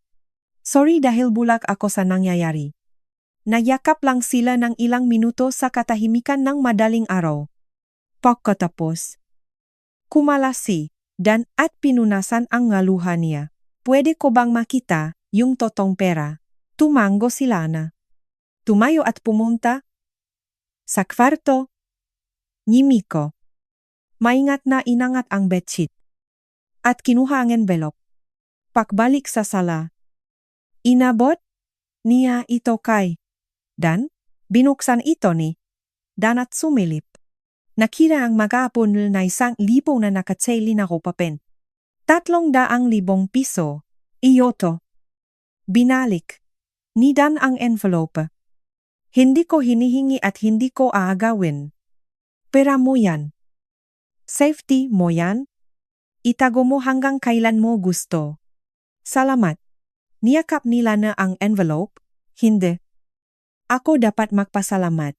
Sorry dahil bulak ako sa nangyayari. Nagyakap lang sila ng ilang minuto sa katahimikan ng madaling araw. Pagkatapos. Kumalasi, Dan at pinunasan ang ngaluha niya. Pwede ko bang makita yung totong pera? Tumango si Lana. Tumayo at pumunta sa kwarto. ni Miko. Maingat na inangat ang bedsheet. At kinuha ang envelope. Pakbalik sa sala. Inabot niya ito kay Dan. Binuksan ito ni Dan at sumilip. Nakita ang mag-aapunol na 1,000 na nakatseli na rupapen. 300,000 piso. Iyoto. Binalik ni Dan ang envelope. Hindi ko hinihingi at hindi ko aagawin. Pera mo yan. Safety mo yan. Itago mo hanggang kailan mo gusto. Salamat. Niyakap nila na ang envelope. Hindi. Ako dapat magpasalamat.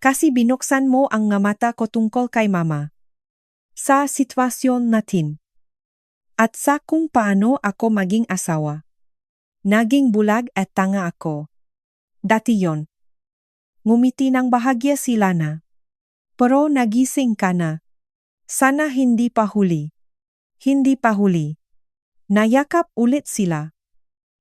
Kasi binuksan mo ang nga mata ko tungkol kay mama. Sa sitwasyon natin. At sa kung paano ako maging asawa. Naging bulag at tanga ako. Dati yon. Ngumiti ng bahagya si Lana. Pero nagising ka na. Sana hindi pa huli. Hindi pa huli. Nayakap ulit sila.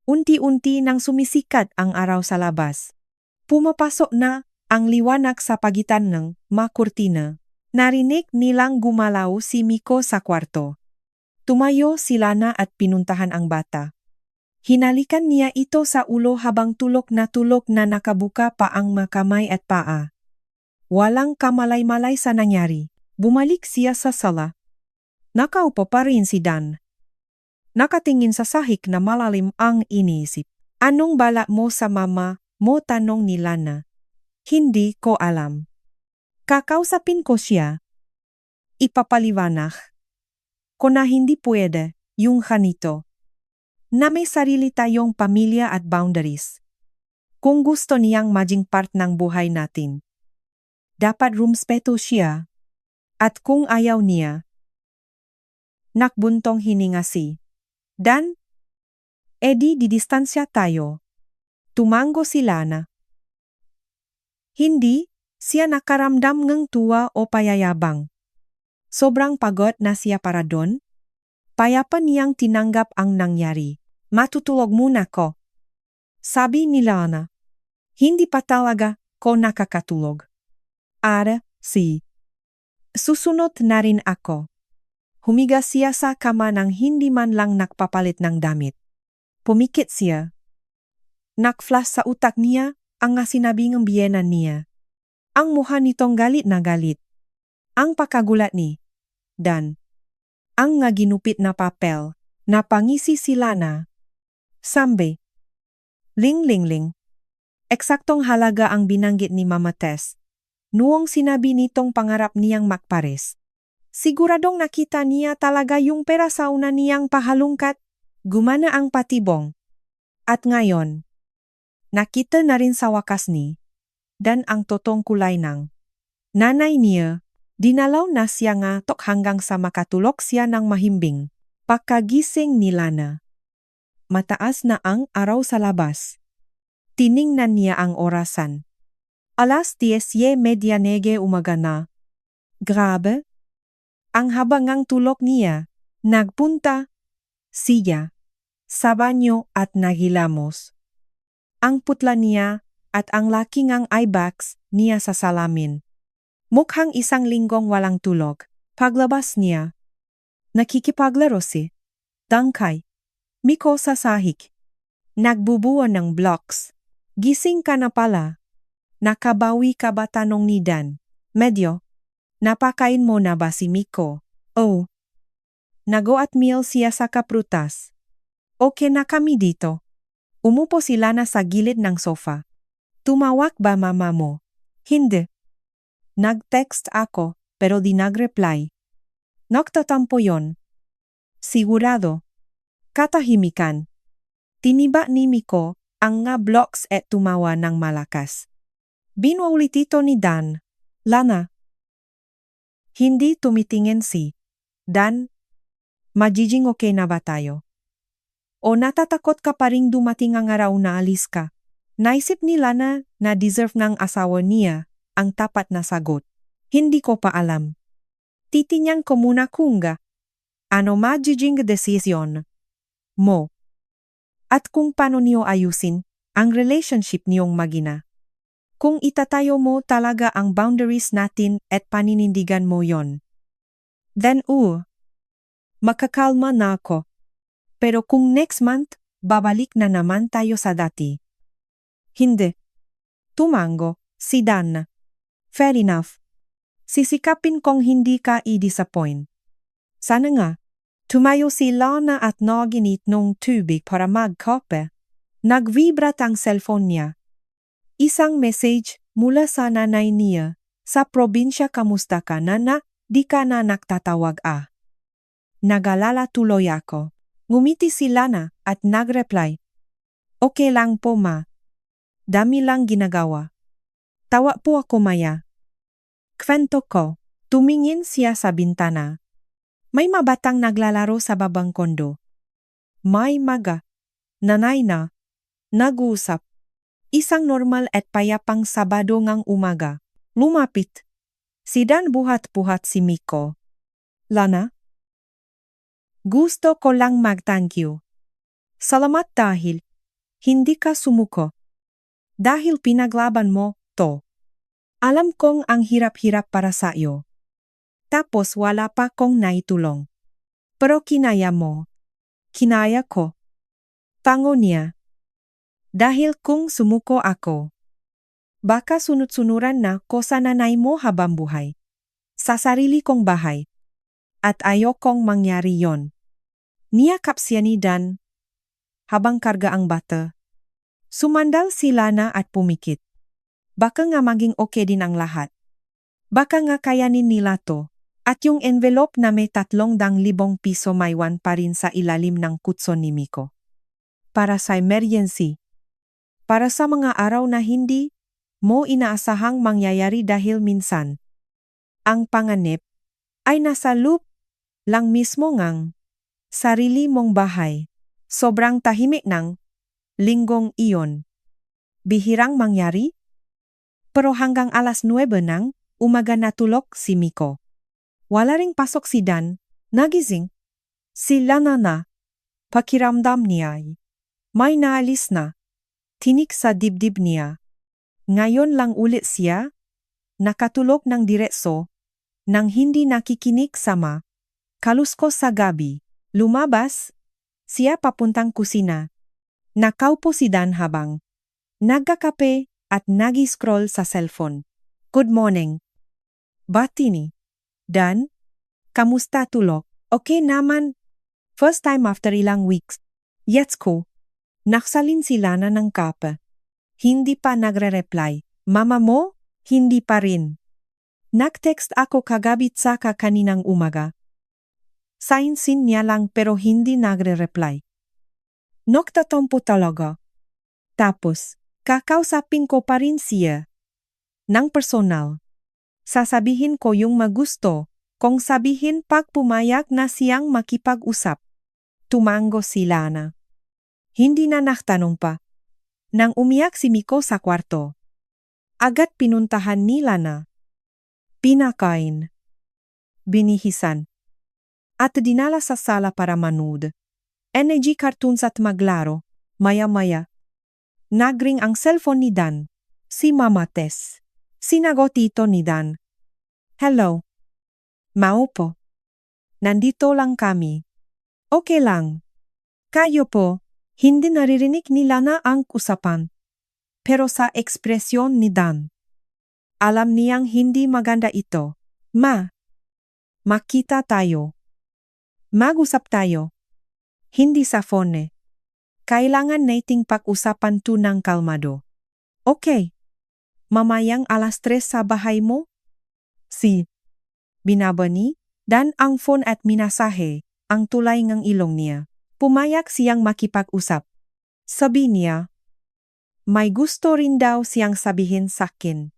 Unti-unti nang sumisikat ang araw sa labas. Pumapasok na ang liwanag sa pagitan ng makurtina. Narinig nilang gumalaw si Miko sa kwarto. Tumayo si Lana at pinuntahan ang bata. Hinalikan niya ito sa ulo habang tulok na nakabuka pa ang makamay at paa. Walang kamalay-malay sa nangyari. Bumalik siya sa sala. Nakaupo pa rin si Dan. Nakatingin sa sahig na malalim ang iniisip. Anong balak mo sa mama mo, tanong ni Lana. Hindi ko alam. Kakausapin ko siya. Ipapaliwanag ko na hindi pwede yung ganito. Na may sarili tayong pamilya at boundaries. Kung gusto niyang maging part ng buhay natin, dapat rumspeto siya. At kung ayaw niya, nakbuntong hininga si Dan. Edi didistansya tayo. Tumango si Lana. Hindi siya nakaramdam ng tuwa o payayabang. Sobrang pagod na siya para doon. Payapa niyang tinanggap ang nangyari. Matutulog muna ko. Sabi ni Lana. Hindi pa talaga ko nakakatulog. Ara, si. Susunod na rin ako. Humiga siya sa kama nang hindi man lang nakpapalit ng damit. Pumikit siya. Nakflash sa utak niya ang nga sinabi ng biyenan niya. Ang mukha nitong galit na galit. Ang pakagulat ni Dan. Ang nga ginupit na papel na pangisi si Lana. Sambe. Ling ling ling. Eksaktong halaga ang binanggit ni Mama Tess. Noong sinabi nitong pangarap niyang magpares. Siguradong nakita niya talaga yung pera sa una niyang pahalungkat. Gumana ang patibong. At ngayon, nakita na rin sa wakas ni Dan ang totong kulay ng nanay niya. Dinalaw na siya nga tok hanggang sa makatulog siya ng mahimbing. Pagkagising ni Lana. Mataas na ang araw sa labas. Tiningnan niya ang orasan. 10:30 umaga na. Grabe. Ang habangang tulog niya. Nagpunta siya sa banyo at nagilamos. Ang putla niya at ang laking ang eye bags niya sa salamin. Mukhang 1 linggong walang tulog. Paglabas niya, nakikipaglaro si Dangkay. Miko sa sahig. Nagbubuo ng blocks. Gising ka na pala. Nakabawi ka ba, tanong ni Dan? Medyo. Napakain mo na ba si Miko? Oh. Nag-oatmeal siya sa kaprutas. Okay na kami dito. Umupo si Lana sa gilid ng sofa. Tumawag ba mama mo? Hindi. Nag-text ako, pero di nag-reply. Nagtatampo yon. Sigurado. Katahimikan. Tiniba ni Miko ang nga blocks at tumawa ng malakas. Binuulit ito ni Dan. Lana. Hindi tumitingin si Dan. Magiging okay na ba tayo? O natatakot ka pa ring dumating ang araw na alis ka? Naisip ni Lana na deserve ng asawa niya ang tapat na sagot. Hindi ko pa alam. Titingnan ko muna kung ano magiging desisyon mo. At kung paano niyo ayusin ang relationship niyong magina. Kung itatayo mo talaga ang boundaries natin at paninindigan mo yon, then makakalma na ako. Pero kung next month, babalik na naman tayo sa dati. Hindi. Tumango, si Dan. Fair enough. Sisikapin kong hindi ka i-disappoint. Sana nga, tumayo si Lana at naginit ng tubig para magkape. Nagvibrat ang cellphone niya. Isang message mula sa nanay niya. Sa probinsya, kamusta ka na? Di ka na nagtatawag Nagalala tuloy ako. Ngumiti si Lana at nagreply. Okay lang po ma. Dami lang ginagawa. Tawa po ako maya. Kwento ko, tumingin siya sa bintana. May mabatang naglalaro sa babang kondo. May nanay na, nag-uusap. Isang normal at payapang Sabado ngang umaga. Lumapit. Si Dan buhat-buhat si Miko. Lana? Gusto ko lang mag-thank you. Salamat dahil hindi ka sumuko. Dahil pinaglaban mo to. Alam kong ang hirap-hirap para sa iyo. Tapos wala pa kong naitulong. Pero kinaya mo. Kinaya ko. Tango niya. Dahil kung sumuko ako, baka sunod-sunuran na ko sa nanay mo habang buhay. Sa sarili kong bahay. At ayokong mangyari yon. Niyakap siya ni Dan habang karga ang bata. Sumandal si Lana at pumikit. Baka nga maging okay din ang lahat. Baka nga kayanin nila to. At yung envelope na may 300,000 piso maiwan pa rin sa ilalim ng kutson ni Miko. Para sa emergency. Para sa mga araw na hindi mo inaasahang mangyayari dahil minsan. Ang panganib ay nasa loop lang mismo ngang sarili mong bahay. Sobrang tahimik ng linggong iyon. Bihirang mangyari? Pero hanggang alas 9 ng umaga natulog si Miko. Wala ring pasok si Dan, nagising. Si Lana na. Pakiramdam niya ay may naalis na. Tinik sa dibdib niya. Ngayon lang ulit siya nakatulog ng diretso nang hindi nakikinig sama. Kaluskos sa gabi. Lumabas siya papuntang kusina. Nakaupo si Dan habang nagkakape at nag-scroll sa cellphone. Good morning. Batini. Dan? Kamusta tulog? Okay naman. First time after ilang weeks. Yes ko. Naksalin si Lana ng kape. Hindi pa nagre-reply. Mama mo? Hindi pa rin. Nag-text ako kagabi tsaka kaninang umaga. Sainsin niya lang pero hindi nagre-reply. Nagtatampo talaga. Tapos, kakausapin ko pa rin siya. Nang personal. Sasabihin ko yung magusto, kung sabihin pag pumayag na siyang makipag-usap. Tumango si Lana. Hindi na nagtanong pa. Nang umiyak si Miko sa kwarto. Agad pinuntahan ni Lana. Pinakain. Binihisan. At dinala sa sala para manood. Energy cartoons at maglaro. Maya-maya. Nagring ang cellphone ni Dan. Si Mama Tess. Sinagot ito ni Dan. Hello. Maupo. Nandito lang kami. Okay lang. Kayo po, hindi naririnig ni Lana ang usapan. Pero sa ekspresyon ni Dan, alam niyang hindi maganda ito. Makita tayo. Mag-usap tayo. Hindi sa phone. Kailangan nating pag-usapan to ng kalmado. Okay. Mamayang alas 3 sa bahay mo? Binabani, Dan ang phone at minasahe, ang tulay ng ilong niya. Pumayag siyang makipag-usap. Sabi niya, may gusto rin daw siyang sabihin sakin.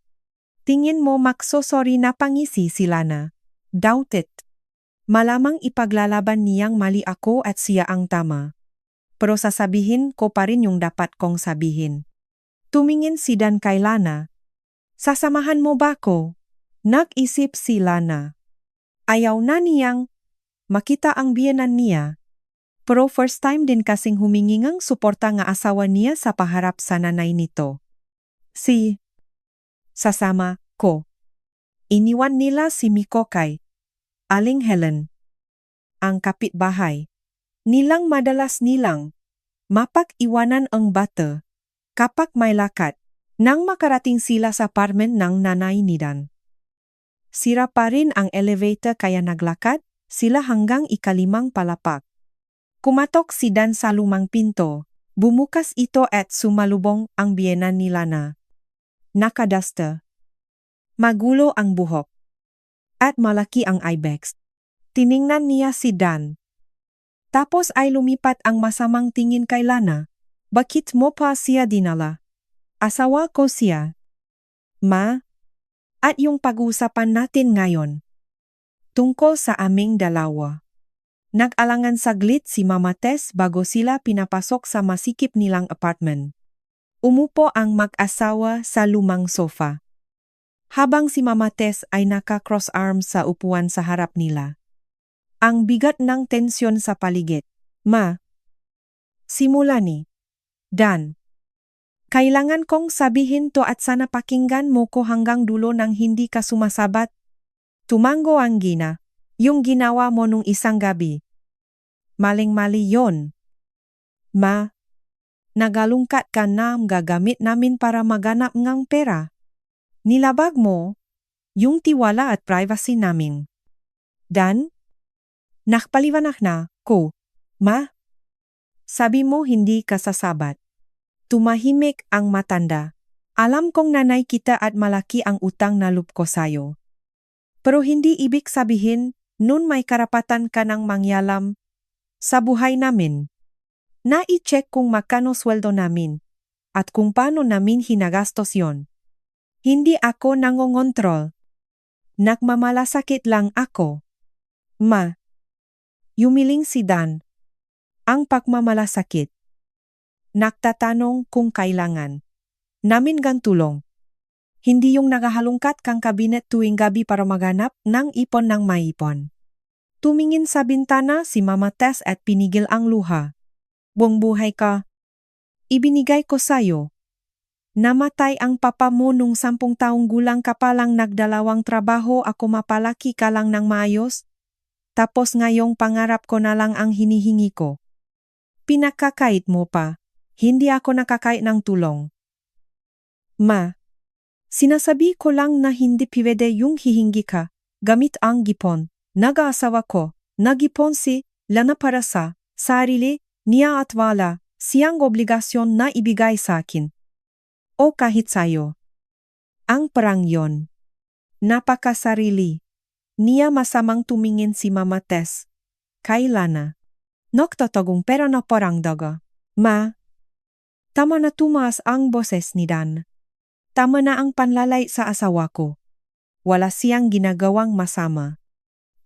Tingin mo magsosorry na pangisi si Lana? Doubt it. Malamang ipaglalaban niyang mali ako at siya ang tama. Pero sasabihin ko pa rin yung dapat kong sabihin. Tumingin si Dan kay Lana. Sasamahan mo ba ko? Nag-isip si Lana. Ayaw na niyang makita ang biyenan niya. Pero first time din kasing humingi ng suporta nga asawa niya sa paharap sa nanay nito. Si Sasama ko. Iniwan nila si Miko kay Aling Helen. Ang kapitbahay. Nilang madalas nilang mapag-iwanan ang bata kapag may lakad nang makarating sila sa apartment ng nanay ni Dan. Sira pa rin ang elevator kaya naglakad sila hanggang ikalimang palapak. Kumatok si Dan sa lumang pinto. Bumukas ito at sumalubong ang biyenan ni Lana. Nakadasta. Magulo ang buhok. At malaki ang eyebags. Tiningnan niya si Dan. Tapos ay lumipat ang masamang tingin kay Lana. Bakit mo pa siya dinala? Asawa ko siya. Ma? At yung pag-uusapan natin ngayon. Tungkol sa aming dalawa. Nag-alangan saglit si Mama Tess bago sila pinapasok sa masikip nilang apartment. Umupo ang mag-asawa sa lumang sofa. Habang si Mama Tess ay naka-cross arms sa upuan sa harap nila. Ang bigat ng tensyon sa paligid. Ma. Simula ni. Dan. Kailangan kong sabihin to at sana pakinggan mo ko hanggang dulo nang hindi ka sumasabat. Tumango ang Gina. Yung ginawa mo nung isang gabi. Maling-mali yon. Ma. Nagalungkat ka na gagamit namin para maganap ngang pera. Nilabag mo yung tiwala at privacy namin. Dan. Nakpaliwanag na ko. Ma. Sabi mo hindi ka sasabat. Tumahimik ang matanda. Alam kong nanay kita at malaki ang utang na loob ko sayo. Pero hindi ibig sabihin nun may karapatan ka ng mangyalam sa buhay namin. Na-i-check kung magkano sweldo namin at kung paano namin hinagastos yon. Hindi ako nangongontrol. Nagmamalasakit lang ako. Ma. Yumiling si Dan. Ang pagmamalasakit. Nagtatanong kung kailangan namin gang tulong. Hindi yung nagahalungkat kang kabinet tuwing gabi para maghanap ng ipon ng maipon. Tumingin sa bintana si Mama Tess at pinigil ang luha. Buong buhay ka. Ibinigay ko sayo. Namatay ang papa mo nung 10 taong gulang ka pa lang nagdalawang trabaho ako mapalaki ka lang ng maayos. Tapos ngayong pangarap ko na lang ang hinihingi ko. Pinakakait mo pa. Hindi ako nakakait ng tulong. Ma. Sinasabi ko lang na hindi pwede yung hihingi ka. Gamit ang gipon. Nag-aasawa ko. Nag-ipon si Lana para sa sarili niya at wala siyang obligasyon na ibigay sa akin. O kahit sayo. Ang parang yon. Napakasarili. Niya masamang tumingin si Mama Tess. Kay Lana. Nagtatagong pero na parang daga. Ma. Tama na tumaas ang boses ni Dan. Tama na ang panlalait sa asawa ko. Wala siyang ginagawang masama.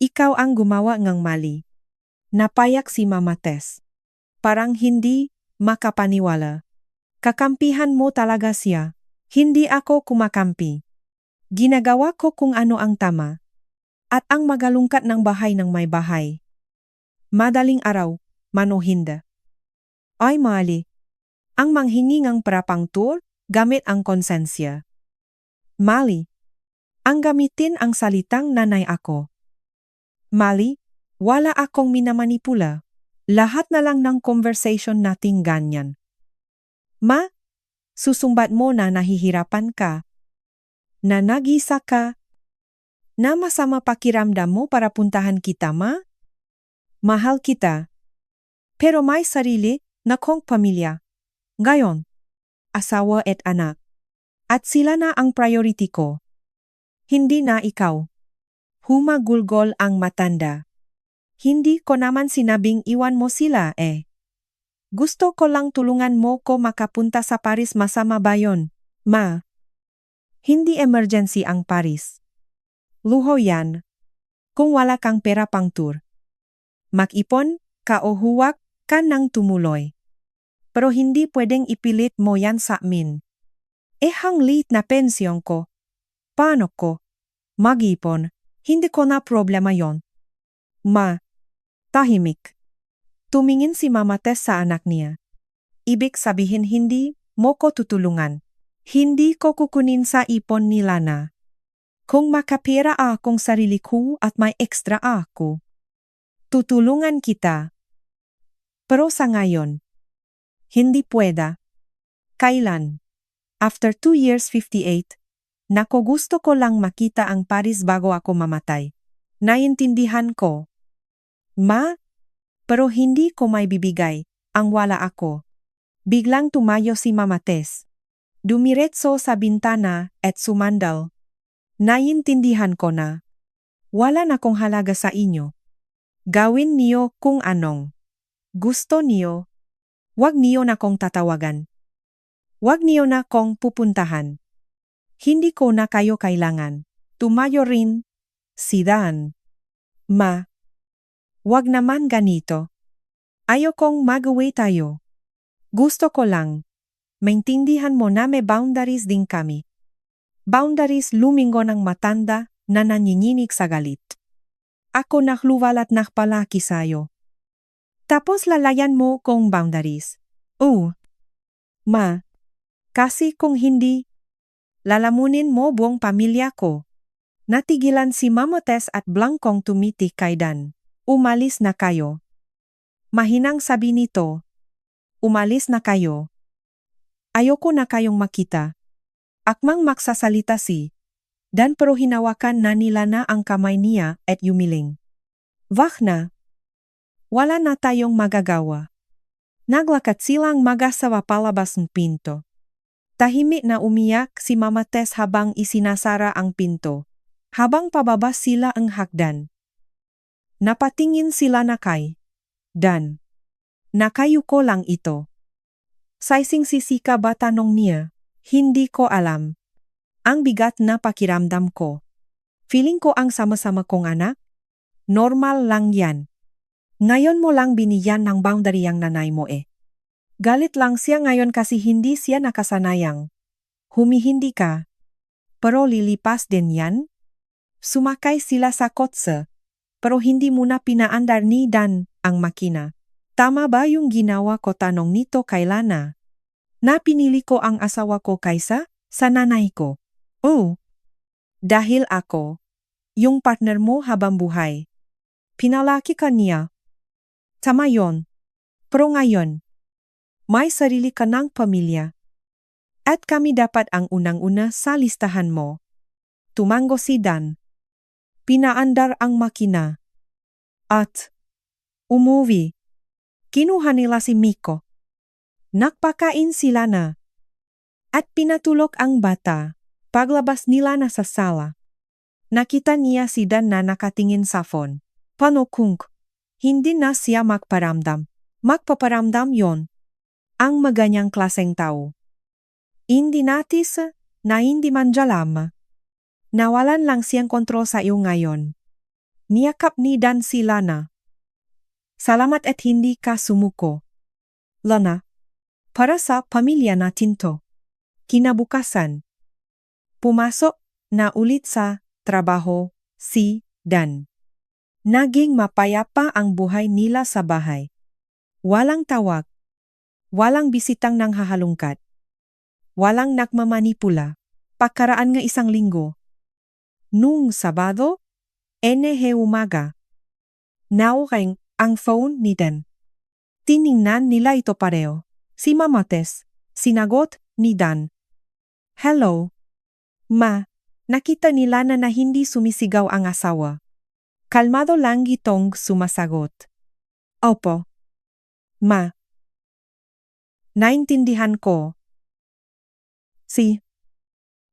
Ikaw ang gumawa ngang mali. Napayak si Mama Tess. Parang hindi makapaniwala. Kakampihan mo talaga siya. Hindi ako kumakampi. Ginagawa ko kung ano ang tama. At ang magalungkat ng bahay ng may bahay. Madaling araw, manohinda. Ay mali. Ang manghingi ng parapang tour, gamit ang konsensya. Mali. Ang gamitin ang salitang nanay ako. Mali, wala akong minamanipula. Lahat na lang ng conversation nating ganyan. Ma, susumbat mo na nahihirapan ka. Na nag-isa ka. Na masama pakiramdam mo para puntahan kita, ma? Mahal kita. Pero may sarili na kong pamilya. Ngayon, asawa at anak. At sila na ang priority ko. Hindi na ikaw. Humagulgol ang matanda. Hindi ko naman sinabing iwan mo sila eh. Gusto ko lang tulungan mo ko makapunta sa Paris, masama ba yun, ma? Hindi emergency ang Paris. Luho yan. Kung wala kang pera pang tour. Mag-ipon ka o huwag ka nang tumuloy. Pero hindi pwedeng ipilit mo yan sa amin. Hang liit na pensyon ko. Paano ko? Mag-ipon. Hindi ko na problema yon. Ma. Tahimik. Tumingin si Mama Tess sa anak niya. Ibig sabihin hindi mo ko tutulungan. Hindi ko kukunin sa ipon ni Lana. Kung makapera akong sarili ko at may extra ako, tutulungan kita. Pero sa ngayon, hindi pweda. Kailan? After 2 years 58, nako gusto ko lang makita ang Paris bago ako mamatay. Naiintindihan ko. Ma, pero hindi ko may bibigay ang wala ako. Biglang tumayo si Mama Tess. Dumiretso sa bintana at sumandal. Naiintindihan ko na. Wala na kong halaga sa inyo. Gawin niyo kung anong gusto niyo. Wag niyo na kong tatawagan. Wag niyo na kong pupuntahan. Hindi ko na kayo kailangan. Tumayo rin si Dan. Ma, wag naman ganito. Ayokong mag-away tayo. Gusto ko lang. Maintindihan mo na may boundaries din kami. Boundaries lumingo ng matanda na nanginginig sa galit. Ako nakluwal at nakpalaki sa'yo. Tapos lalayan mo kong boundaries. Ma, kasi kung hindi, lalamunin mo buong pamilya ko. Natigilan si Mama Tess at Blancong tumitik kay Dan. Umalis na kayo. Mahinang sabi nito. Umalis na kayo. Ayoko na kayong makita. Akmang maksasalita si Dan pero hinawakan na nila na ang kamay niya at yumiling. Wag na. Wala na tayong magagawa. Naglakad silang mag-asawa palabas ng pinto. Tahimik na umiyak si Mama Tess habang isinasara ang pinto. Habang pababa sila ang hagdan. Napatingin sila na kay Dan. Nakayuko lang ito. Saising sisika ba tanong niya? Hindi ko alam. Ang bigat na pakiramdam ko. Feeling ko ang sama-sama kong anak? Normal lang yan. Ngayon mo lang binigyan ng boundary ang nanay mo eh. Galit lang siya ngayon kasi hindi siya nakasanayang. Humihindi ka. Pero lilipas din yan? Sumakay sila sa kotse. Pero hindi muna pinaandar ni Dan ang makina. Tama ba yung ginawa ko tanong nito kay Lana? Napinili ko ang asawa ko kaysa sa nanay ko. Dahil ako, yung partner mo habang buhay. Pinalaki ka niya. Tama yon. Pero ngayon, may sarili ka ng pamilya. At kami dapat ang unang-una sa listahan mo. Tumango si Dan. Pinaandar ang makina. At umuwi. Kinuha nila si Miko. Nakpakain sila na. At pinatulog ang bata. Paglabas nila na sa sala. Nakita niya si Dan na nakatingin sa phone. Paano kung hindi na siya magparamdam? Magpaparamdam yon. Ang maganyang klaseng tao. Hindi natis na hindi manjalam. Nawalan lang siyang kontrol sa iyo ngayon. Niyakap ni Dan si Lana. Salamat at hindi ka sumuko. Lana, para sa pamilya natin to. Kinabukasan. Pumasok na ulit sa trabaho si Dan. Naging mapayapa ang buhay nila sa bahay. Walang tawag. Walang bisitang nang hahalungkat. Walang nagmamanipula. Pagkaraan nga 1 linggo. Nung Sabado, umaga. Nauring ang phone ni Dan. Tiningnan nila ito pareho. Si Mama Tess, sinagot ni Dan. Hello. Ma, nakita nila na hindi sumisigaw ang asawa. Kalmado lang itong sumasagot. Opo. Ma. Naintindihan ko.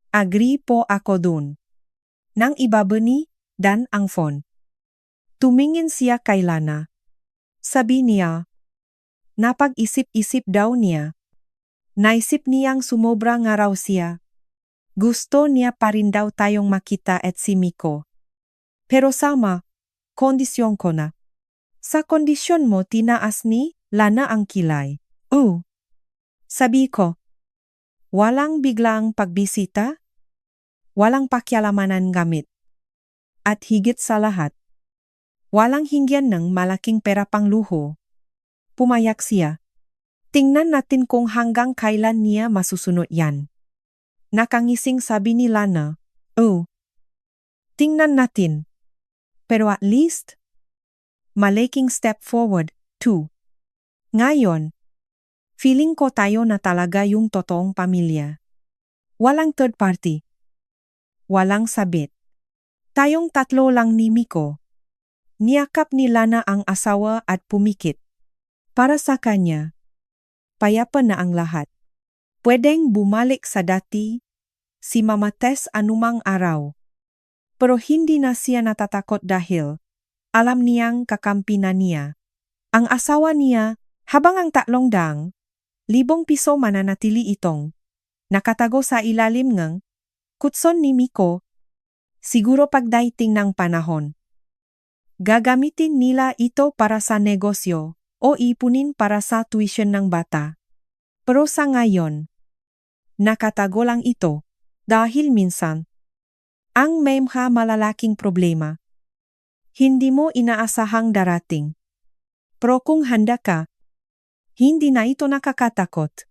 Agree po ako dun. Nang ibabani, Dan ang phone. Tumingin siya kay Lana. Sabi niya, napag-isip-isip daw niya. Naisip niyang sumobra nga raw siya. Gusto niya pa rin daw tayong makita at si Miko. Pero sama, kondisyon ko na. Sa kondisyon mo tinaas ni Lana ang kilay. Sabi ko, walang biglang pagbisita, walang pakialamanan gamit. At higit sa lahat, walang hingyan ng malaking pera pang luho. Pumayak siya. Tingnan natin kung hanggang kailan niya masusunod yan. Nakangising sabi ni Lana. Oh. Tingnan natin. Pero at least, malaking step forward, too. Ngayon, feeling ko tayo na talaga yung totoong pamilya. Walang third party. Walang sabit. Tayong tatlo lang ni Miko. Niyakap ni Lana ang asawa at pumikit. Para sa kanya, payapa na ang lahat. Pwedeng bumalik sa dati, si Mama Tess anumang araw. Pero hindi na siya natatakot dahil alam niyang kakampi na niya. Ang asawa niya, habang ang 300,000 piso mananatili itong nakatago sa ilalim ng kutson ni Miko, siguro pagdating ng panahon. Gagamitin nila ito para sa negosyo o ipunin para sa tuition ng bata. Pero sa ngayon, nakatago lang ito dahil minsan, ang may mga malalaking problema. Hindi mo inaasahang darating. Pero kung handa ka, hindi na ito nakakatakot.